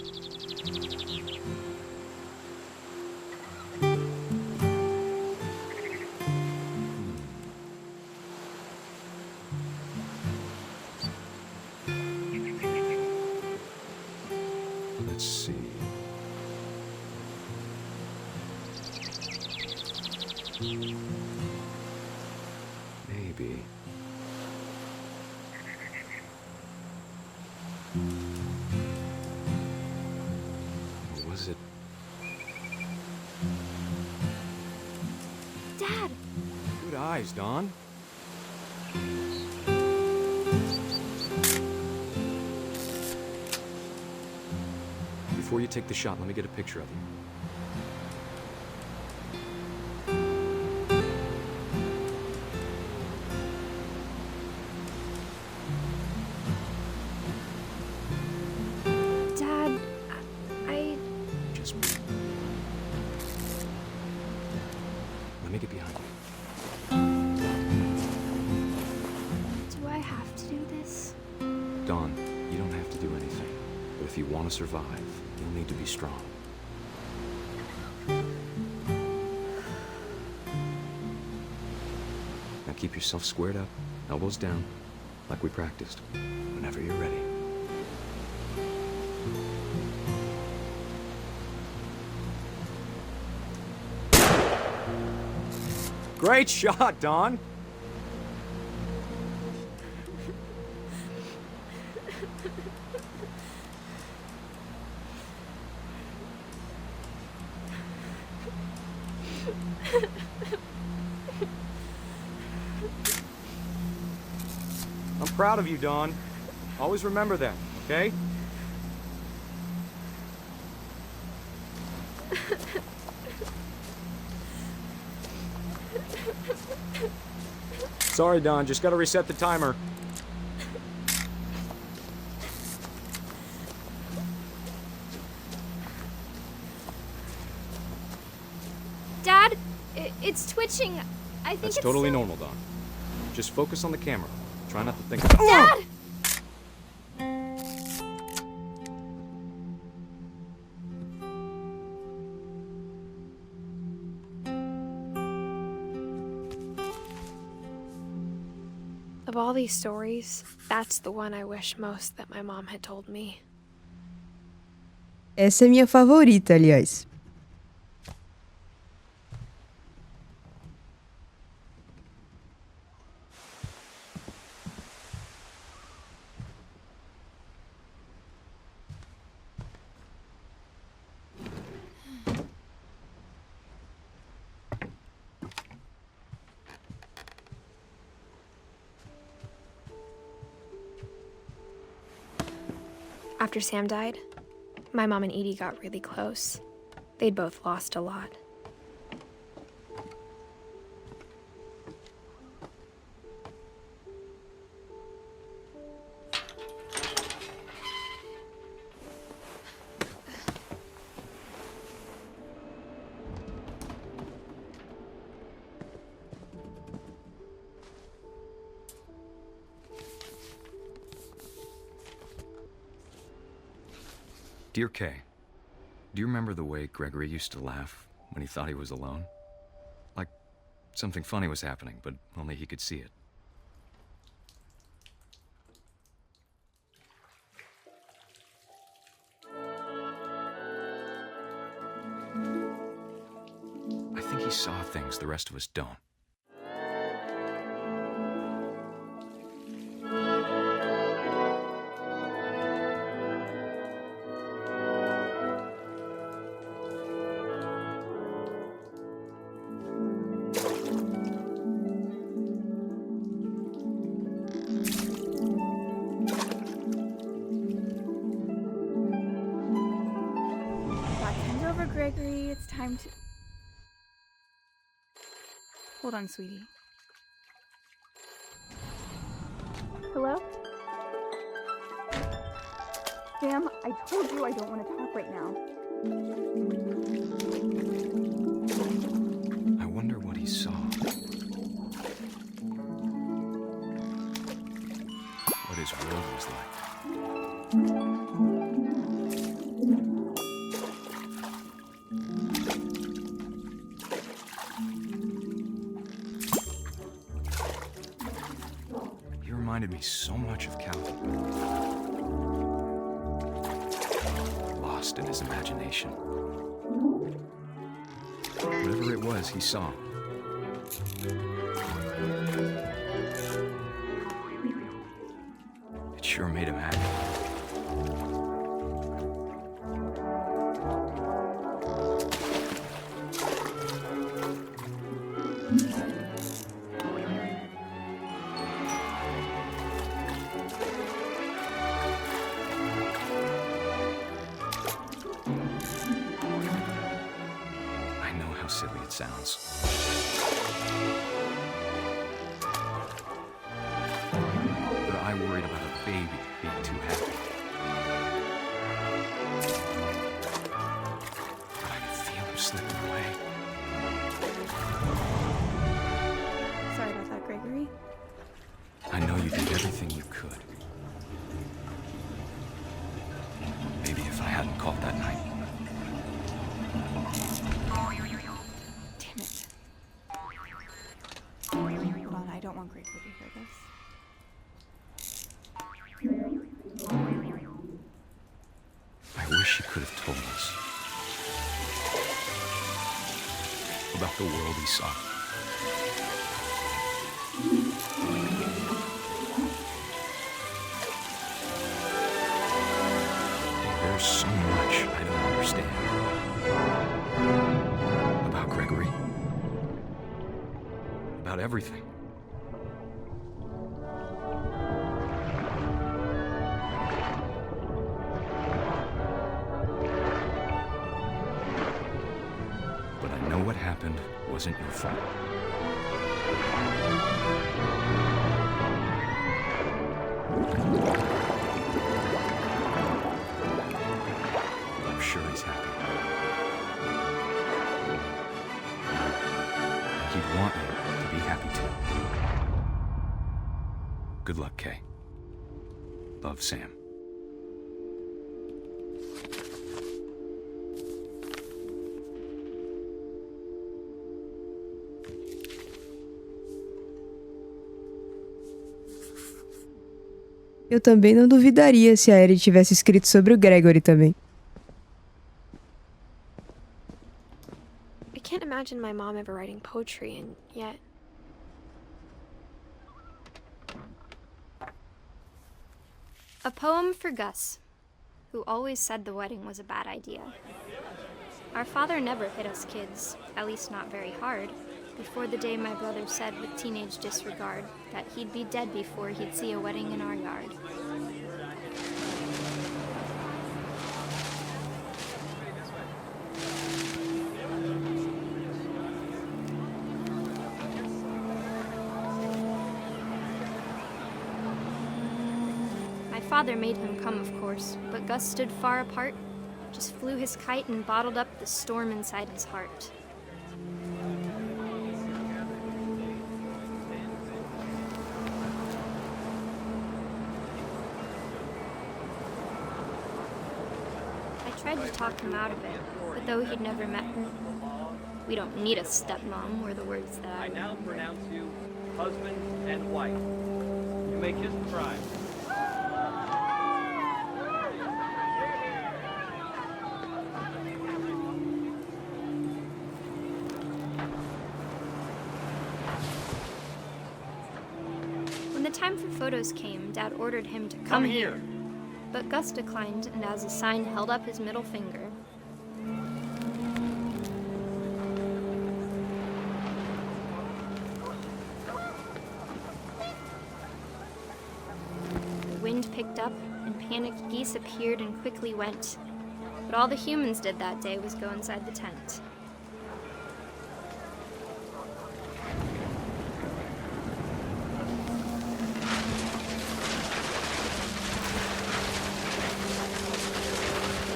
K: Let's see. Maybe. Or was it?
F: Dad!
K: Good eyes, Dawn. Before you take the shot, let me get a picture of you.
F: Dad,
K: Just let me get behind you.
F: do I have to do this?
K: Dawn, you don't have to do anything. But if you want to survive, you'll need to be strong. Now keep yourself squared up, elbows down, like we practiced. Whenever you're ready. Great shot, Dawn! I'm proud of you, Dawn. Always remember that. okay? Sorry, Don, just gotta reset the timer.
F: Dad, it's twitching. I think
K: That's
F: it's
K: totally normal, Don. Just focus on the camera. Try not to think about
F: Dad! Of all these stories, that's the one I wish most that my mom had told me.
B: Essa é minha favorita, aliás.
F: After Sam died, my mom and Edie got really close. They'd both lost a lot.
K: Dear Kay, do you remember the way Gregory used to laugh when he thought he was alone? Like something funny was happening, but only he could see it. I think he saw things the rest of us don't.
L: Gregory, it's time to... Hold on, sweetie. Hello? Sam, I told you I don't want to talk right now.
K: I wonder what he saw. What his world was like. Reminded me so much of Calvin. Lost in his imagination. Whatever it was he saw. It sure made him happy. Silly it sounds. But I worried about a baby being too happy. But I could feel him slipping away.
L: Sorry about that, Gregory.
K: I know you did everything you could. Maybe if I hadn't called that night.
L: I don't want Gregory to hear this.
K: I wish you could have told us about the world he saw. There's so much I don't understand about Gregory, about everything. wasn't your fault. I'm sure he's happy. He'd want you to be happy too. Good luck, Kay. Love, Sam.
B: Eu também não duvidaria se a Ellie tivesse escrito sobre o Gregory também.
F: I can't imagine my mom ever writing poetry, and yet...
M: A poem for Gus, who always said the wedding was a bad idea. Our father never hit us kids, at least not very hard, before the day my brother said with teenage disregard that he'd be dead before he'd see a wedding in our yard. My father made him come, of course, but Gus stood far apart, just flew his kite and bottled up the storm inside his heart. I tried to talk him out of it, but though he'd never met her, "We don't need a stepmom," were the words that
N: I now pronounce you husband and wife. You may kiss the bride.
M: When the time for photos came, Dad ordered him to come here. But Gus declined, and as a sign held up his middle finger. The wind picked up, and panicked geese appeared and quickly went. But all the humans did that day was go inside the tent.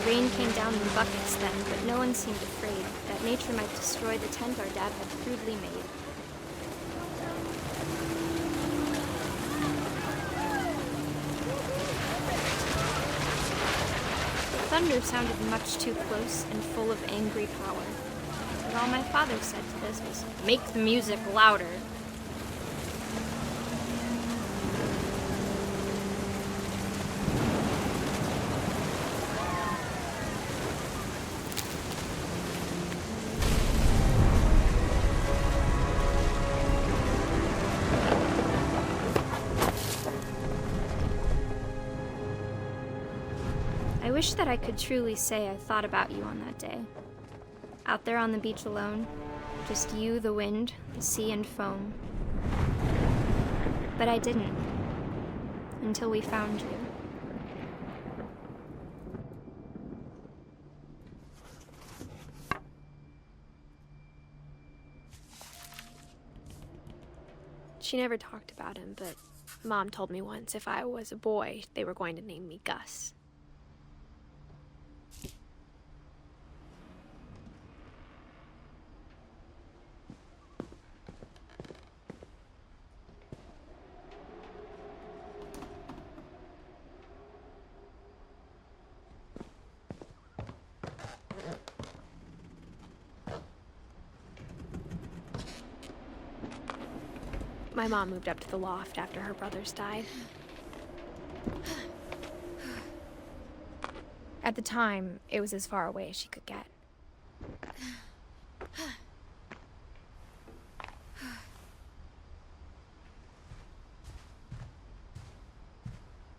M: Rain came down in buckets then, but no one seemed afraid that nature might destroy the tent our dad had crudely made. The thunder sounded much too close and full of angry power. But all my father said to this was, "Make the music louder." I wish that I could truly say I thought about you on that day. Out there on the beach alone, just you, the wind, the sea, and foam. But I didn't, until we found you.
F: She never talked about him, but Mom told me once if I was a boy, they were going to name me Gus. My mom moved up to the loft after her brothers died. At the time, it was as far away as she could get.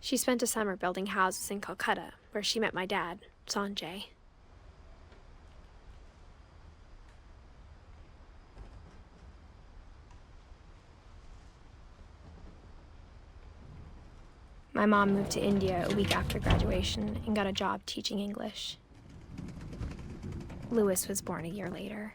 F: She spent a summer building houses in Calcutta, where she met my dad, Sanjay. My mom moved to India a week after graduation and got a job teaching English. Lewis was born a year later.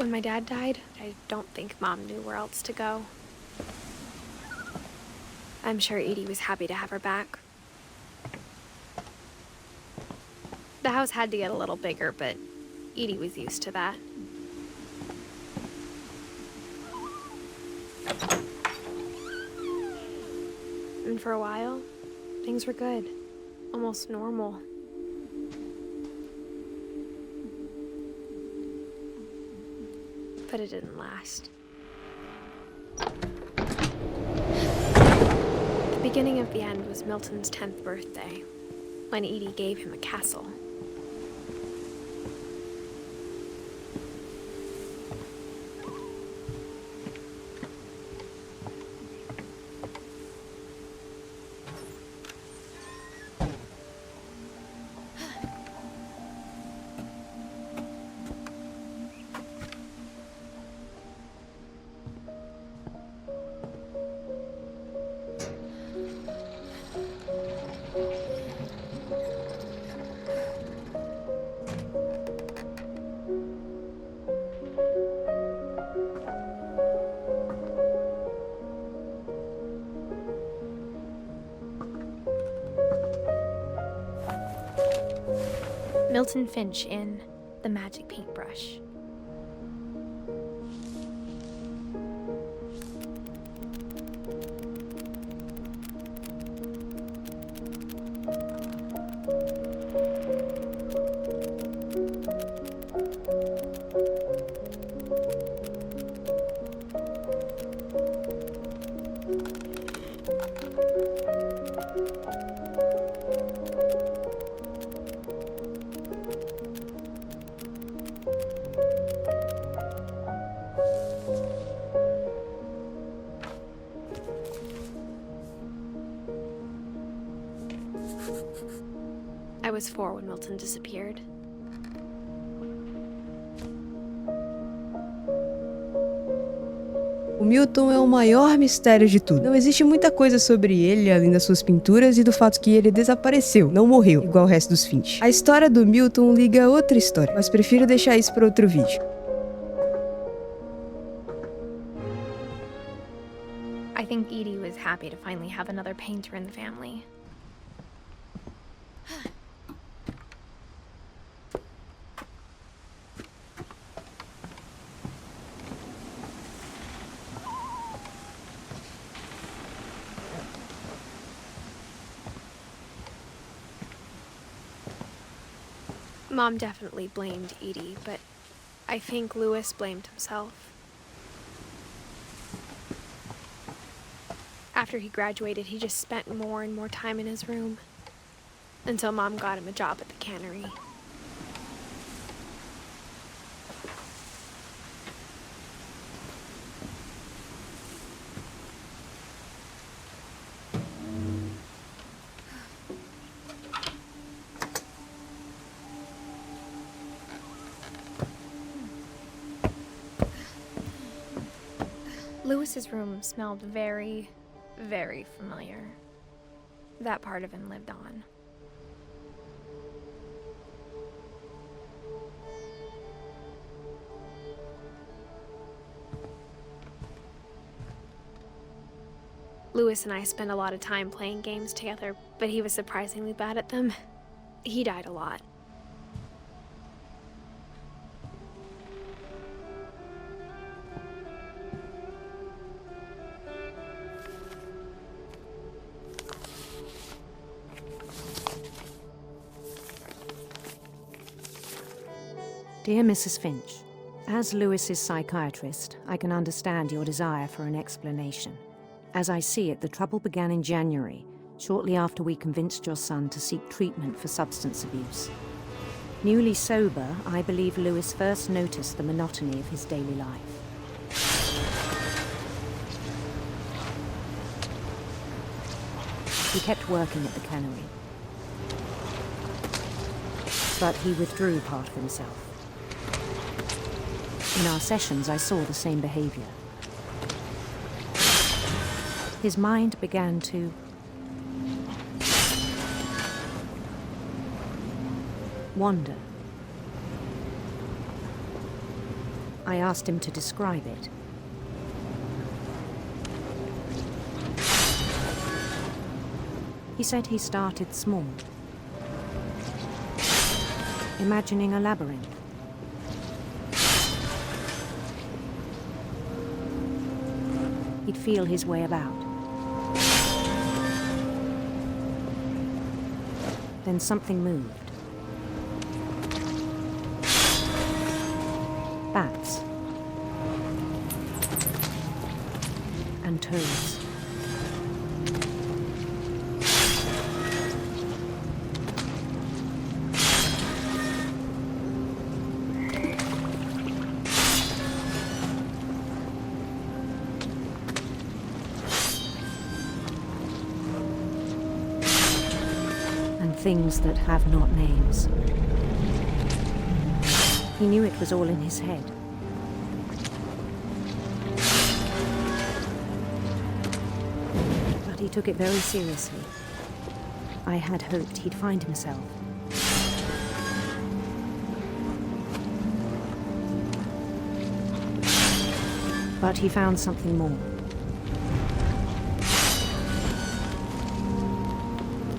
F: When my dad died, I don't think Mom knew where else to go. I'm sure Edie was happy to have her back. The house had to get a little bigger, but Edie was used to that. And for a while, things were good. Almost normal. But it didn't last. The beginning of the end was Milton's 10th birthday, when Edie gave him a castle. Milton Finch in The Magic Paintbrush. I was 4 when Milton disappeared.
B: O Milton é o maior mistério de tudo. Não existe muita coisa sobre ele, além das suas pinturas e do fato que ele desapareceu, não morreu, igual o resto dos Finch. A história do Milton liga a outra história, mas prefiro deixar isso para outro vídeo.
A: I think Edie was happy to finally have another painter in the family.
F: Mom definitely blamed Edie, but I think Louis blamed himself. After he graduated, he just spent more and more time in his room, until Mom got him a job at the cannery. Louis's room smelled very, very familiar. That part of him lived on. Louis and I spent a lot of time playing games together, but he was surprisingly bad at them. He died a lot.
O: Dear Mrs. Finch, as Louis's psychiatrist, I can understand your desire for an explanation. As I see it, the trouble began in January, shortly after we convinced your son to seek treatment for substance abuse. Newly sober, I believe Louis first noticed the monotony of his daily life. He kept working at the cannery, but he withdrew part of himself. In our sessions, I saw the same behavior. His mind began to wander. I asked him to describe it. He said he started small, imagining a labyrinth. He'd feel his way about. Then something moved. Bats. And toads. Things that have not names. He knew it was all in his head. But he took it very seriously. I had hoped he'd find himself. But he found something more.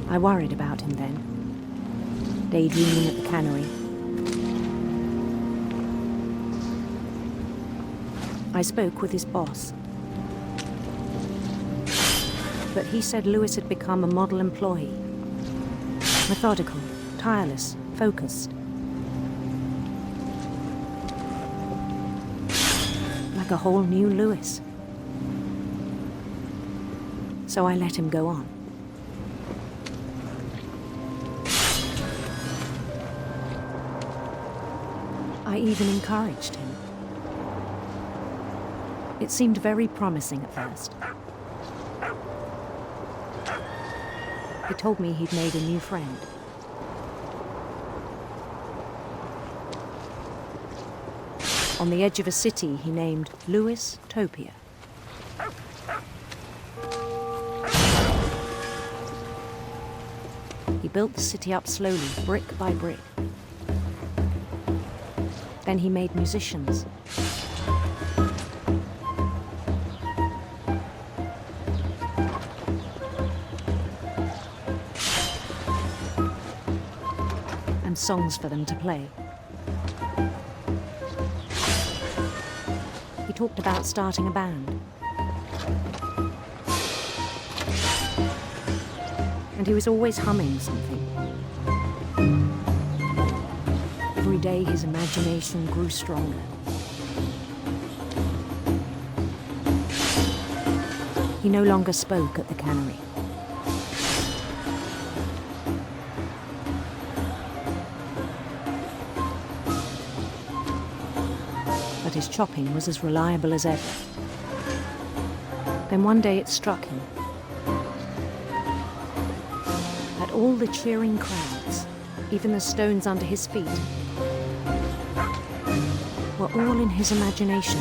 O: I worried about him then, daydreaming at the cannery. I spoke with his boss, but he said Lewis had become a model employee. Methodical, tireless, focused. Like a whole new Lewis. So I let him go on. I even encouraged him. It seemed very promising at first. He told me he'd made a new friend. On the edge of a city he named Lewis Topia. He built the city up slowly, brick by brick. Then he made musicians. And songs for them to play. He talked about starting a band. And he was always humming something. Every day his imagination grew stronger. He no longer spoke at the cannery. But his chopping was as reliable as ever. Then one day it struck him. At all the cheering crowds, even the stones under his feet, were all in his imagination,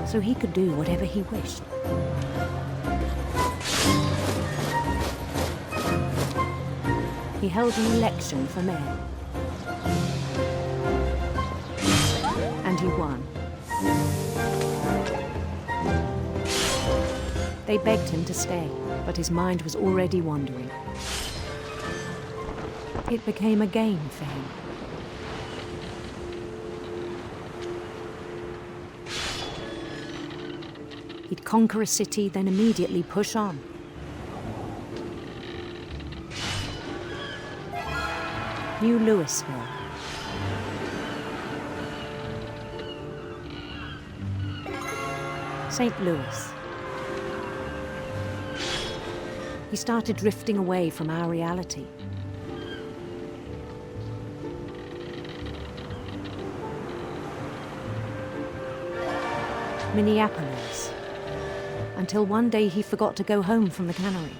O: so he could do whatever he wished. He held an election for mayor, and he won. They begged him to stay, but his mind was already wandering. It became a game for him. He'd conquer a city, then immediately push on. New Louisville. St. Louis. He started drifting away from our reality. Minneapolis. Until one day he forgot to go home from the cannery.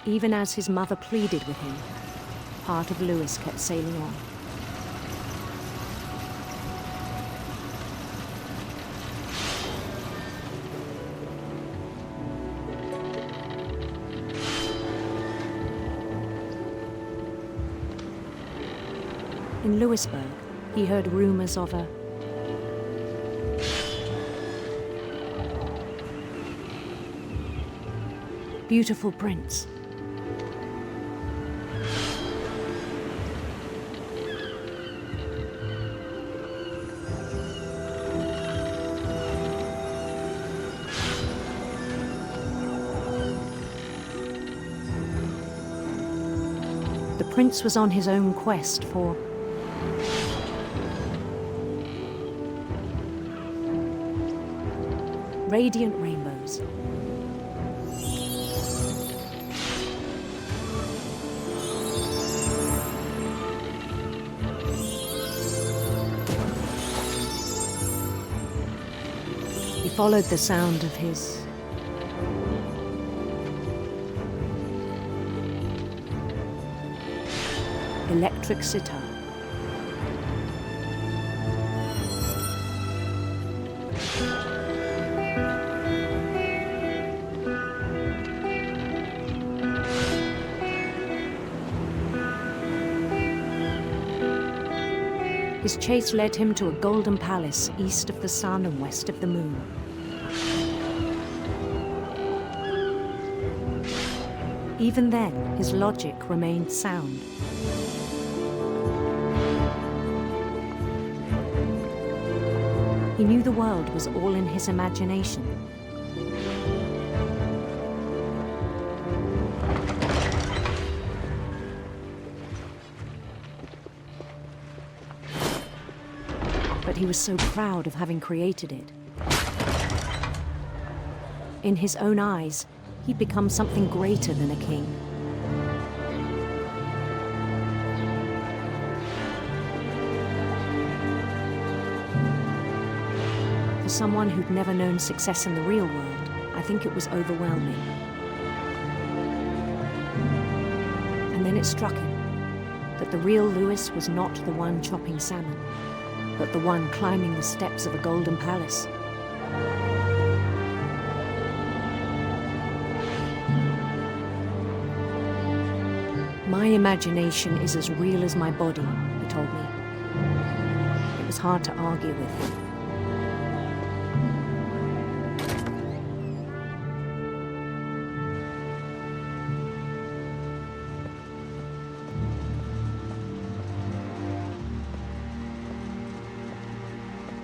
O: Even as his mother pleaded with him, part of Lewis kept sailing on. In Lewisburg, he heard rumors of a beautiful prince. The prince was on his own quest for radiant rainbows. He followed the sound of his electric sitar. His chase led him to a golden palace east of the sun and west of the moon. Even then, his logic remained sound. He knew the world was all in his imagination. But he was so proud of having created it. In his own eyes, he'd become something greater than a king. For someone who'd never known success in the real world, I think it was overwhelming. And then it struck him that the real Lewis was not the one chopping salmon, but the one climbing the steps of a golden palace. My imagination is as real as my body, he told me. It was hard to argue with him.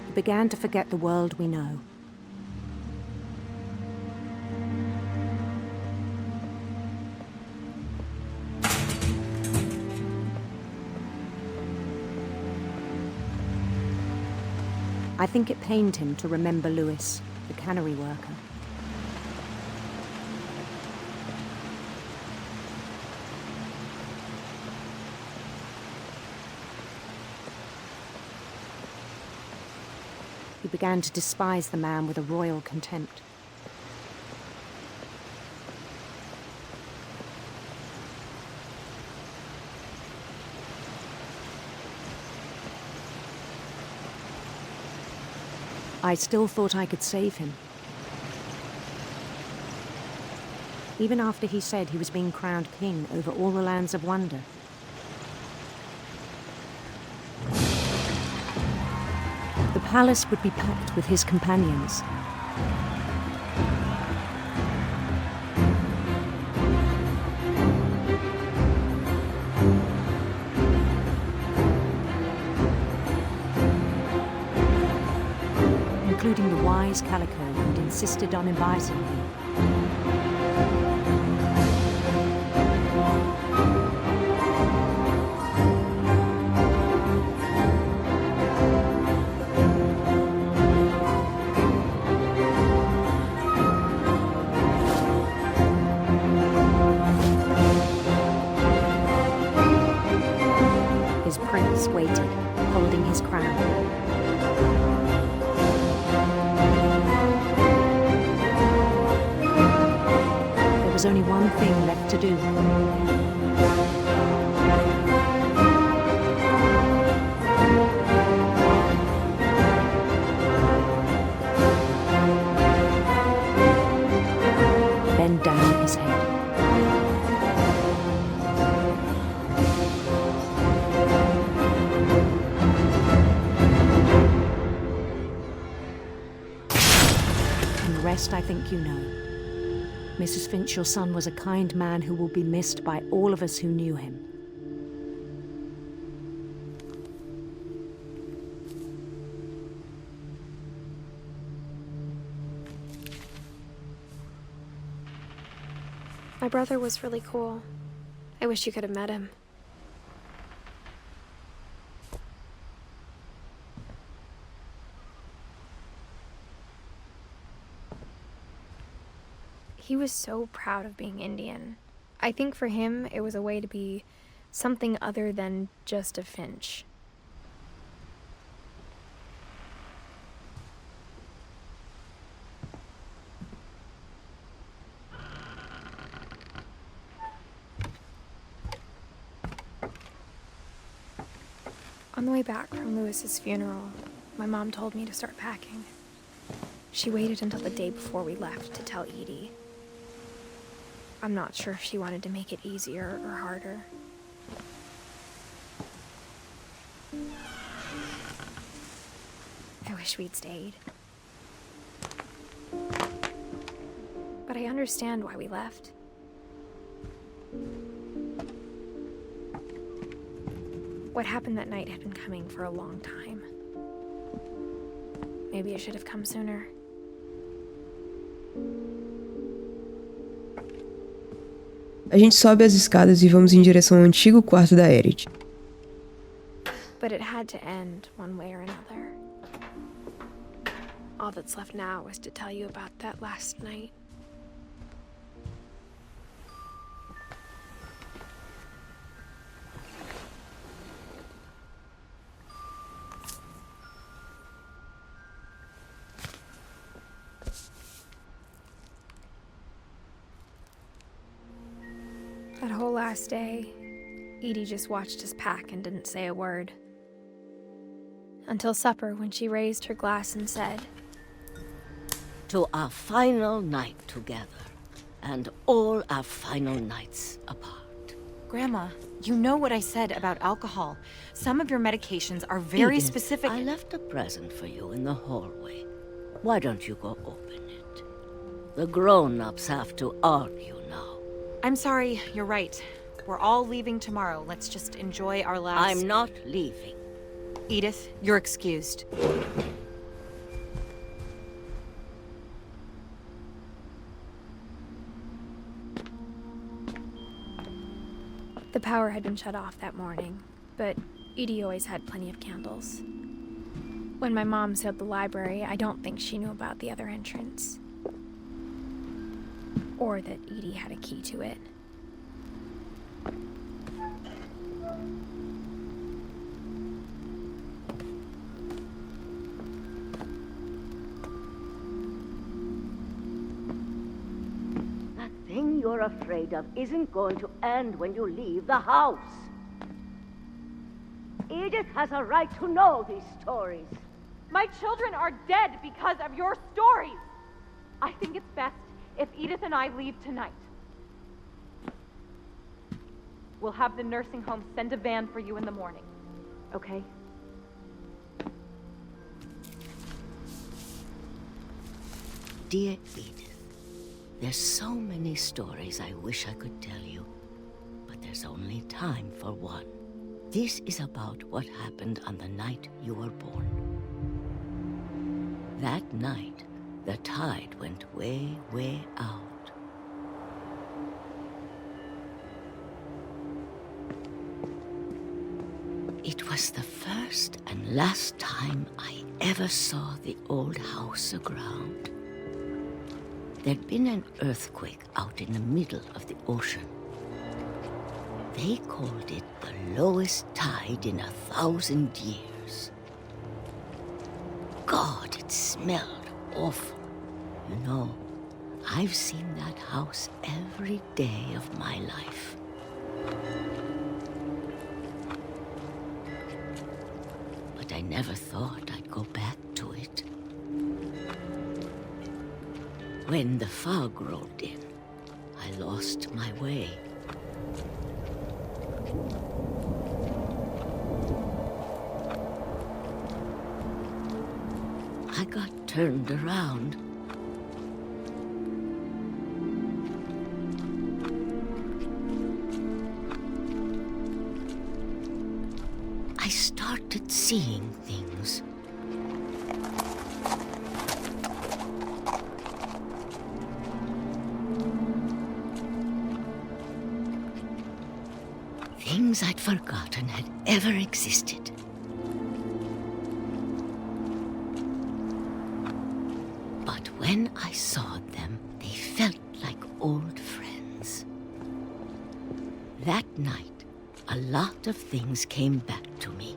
O: He began to forget the world we know. I think it pained him to remember Lewis, the cannery worker. He began to despise the man with a royal contempt. I still thought I could save him. Even after he said he was being crowned king over all the lands of wonder. The palace would be packed with his companions. Including the wise Calico who'd insisted on advising him. His prince waited, holding his crown. There was only one thing left to do. Bend down his head. rest I think you know. Mrs. Finch, your son was a kind man who will be missed by all of us who knew him.
F: My brother was really cool. I wish you could have met him. He was so proud of being Indian. I think for him, it was a way to be something other than just a Finch. On the way back from Lewis's funeral, my mom told me to start packing. She waited until the day before we left to tell Edie. I'm not sure if she wanted to make it easier or harder. I wish we'd stayed. But I understand why we left. What happened that night had been coming for a long time. Maybe it should have come sooner.
B: A gente sobe as escadas e vamos em direção ao antigo quarto da Edith.
F: But it had to end one way or another. All that's left now is to tell you about that last night. That whole last day, Edie just watched us pack and didn't say a word. Until supper, when she raised her glass and said,
P: "To our final night together, and all our final nights apart."
Q: Grandma, you know what I said about alcohol. Some of your medications are very
P: Edith,
Q: specific.
P: I left a present for you in the hallway. Why don't you go open it? The grown-ups have to argue now.
Q: I'm sorry, you're right. We're all leaving tomorrow. Let's just enjoy our last...
P: I'm not leaving.
Q: Edith, you're excused.
F: The power had been shut off that morning, but Edie always had plenty of candles. When my mom sealed the library, I don't think she knew about the other entrance. Or that Edie had a key to it.
P: That thing you're afraid of isn't going to end when you leave the house. Edith has a right to know these stories.
L: My children are dead because of your stories. I think it's best if Edith and I leave tonight. We'll have the nursing home send a van for you in the morning, okay?
P: Dear Edith, there's so many stories I wish I could tell you, but there's only time for one. This is about what happened on the night you were born. That night, the tide went way, way out. It was the first and last time I ever saw the old house aground. There'd been an earthquake out in the middle of the ocean. They called it the lowest tide in 1,000 years. God, it smelled awful. You know, I've seen that house every day of my life. But I never thought I'd go back to it. When the fog rolled in, I lost my way. I got turned around, I started seeing things. Things I'd forgotten had ever existed. But when I saw them, they felt like old friends. That night, a lot of things came back to me.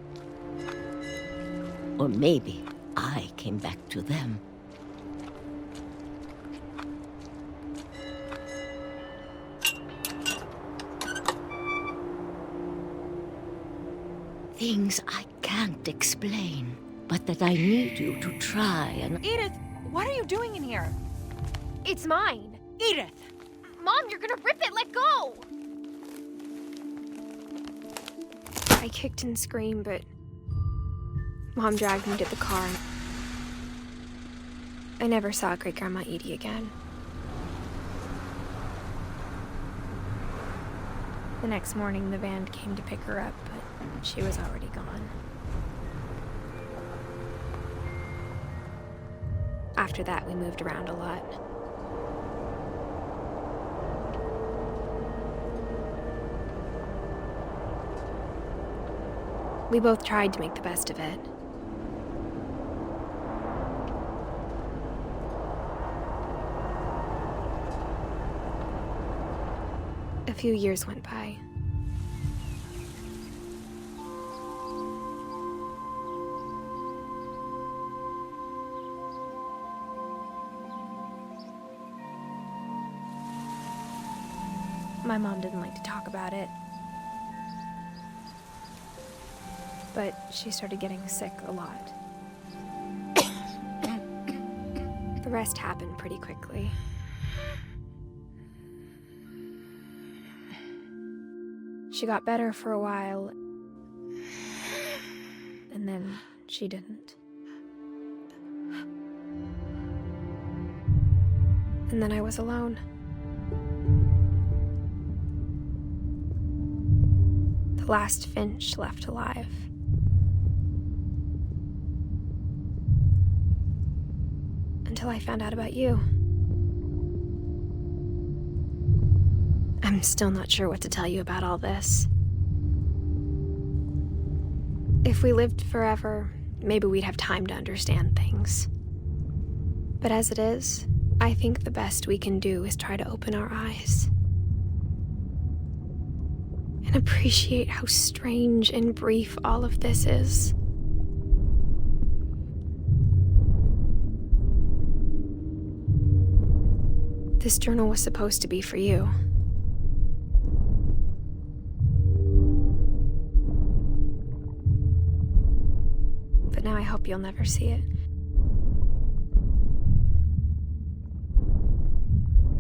P: Or maybe I came back to them. Things I can't explain, but that I need you to try and...
Q: Edith, what are you doing in here?
F: It's mine.
Q: Edith!
F: Mom, you're gonna rip it! Let go! I kicked and screamed, but Mom dragged me to the car. I never saw Great-Grandma Edie again. The next morning, the van came to pick her up, but she was already gone. After that, we moved around a lot. We both tried to make the best of it. A few years went by. My mom didn't like to talk about it, but she started getting sick a lot. The rest happened pretty quickly. She got better for a while, and then she didn't. And then I was alone. The last Finch left alive. Until I found out about you. I'm still not sure what to tell you about all this. If we lived forever, maybe we'd have time to understand things. But as it is, I think the best we can do is try to open our eyes. And appreciate how strange and brief all of this is. This journal was supposed to be for you. But now I hope you'll never see it.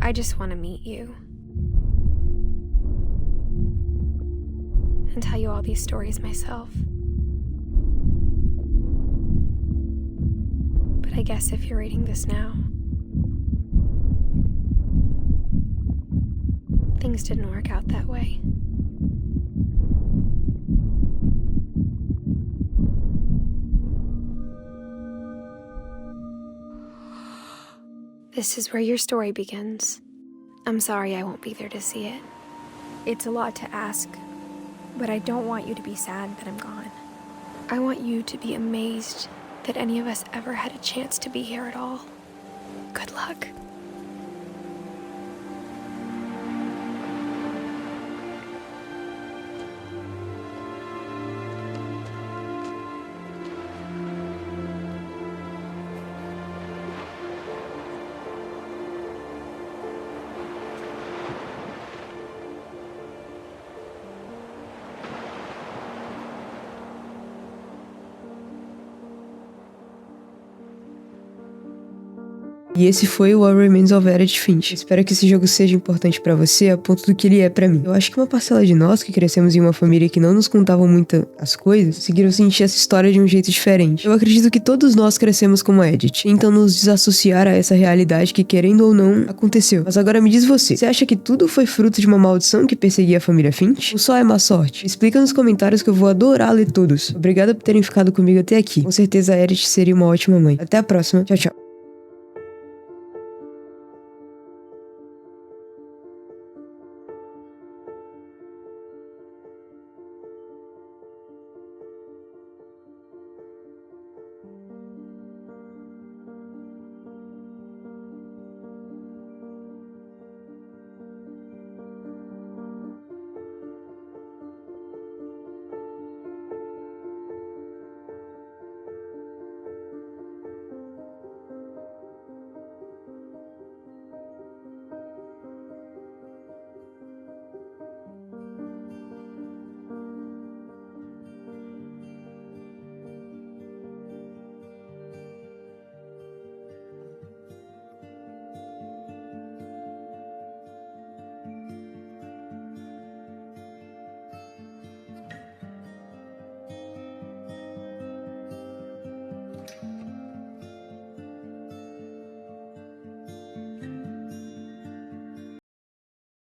F: I just want to meet you. And tell you all these stories myself. But I guess if you're reading this now, things didn't work out that way. This is where your story begins. I'm sorry I won't be there to see it. It's a lot to ask, but I don't want you to be sad that I'm gone. I want you to be amazed that any of us ever had a chance to be here at all. Good luck.
B: E esse foi o All Remains of Edith Finch. Eu espero que esse jogo seja importante pra você a ponto do que ele é pra mim. Eu acho que uma parcela de nós que crescemos em uma família que não nos contavam muito as coisas, conseguiram sentir essa história de um jeito diferente. Eu acredito que todos nós crescemos como Edith, então nos desassociar a essa realidade que, querendo ou não, aconteceu. Mas agora me diz você acha que tudo foi fruto de uma maldição que perseguia a família Finch? Ou só é má sorte? Explica nos comentários que eu vou adorar ler todos. Obrigada por terem ficado comigo até aqui. Com certeza a Edith seria uma ótima mãe. Até a próxima. Tchau, tchau.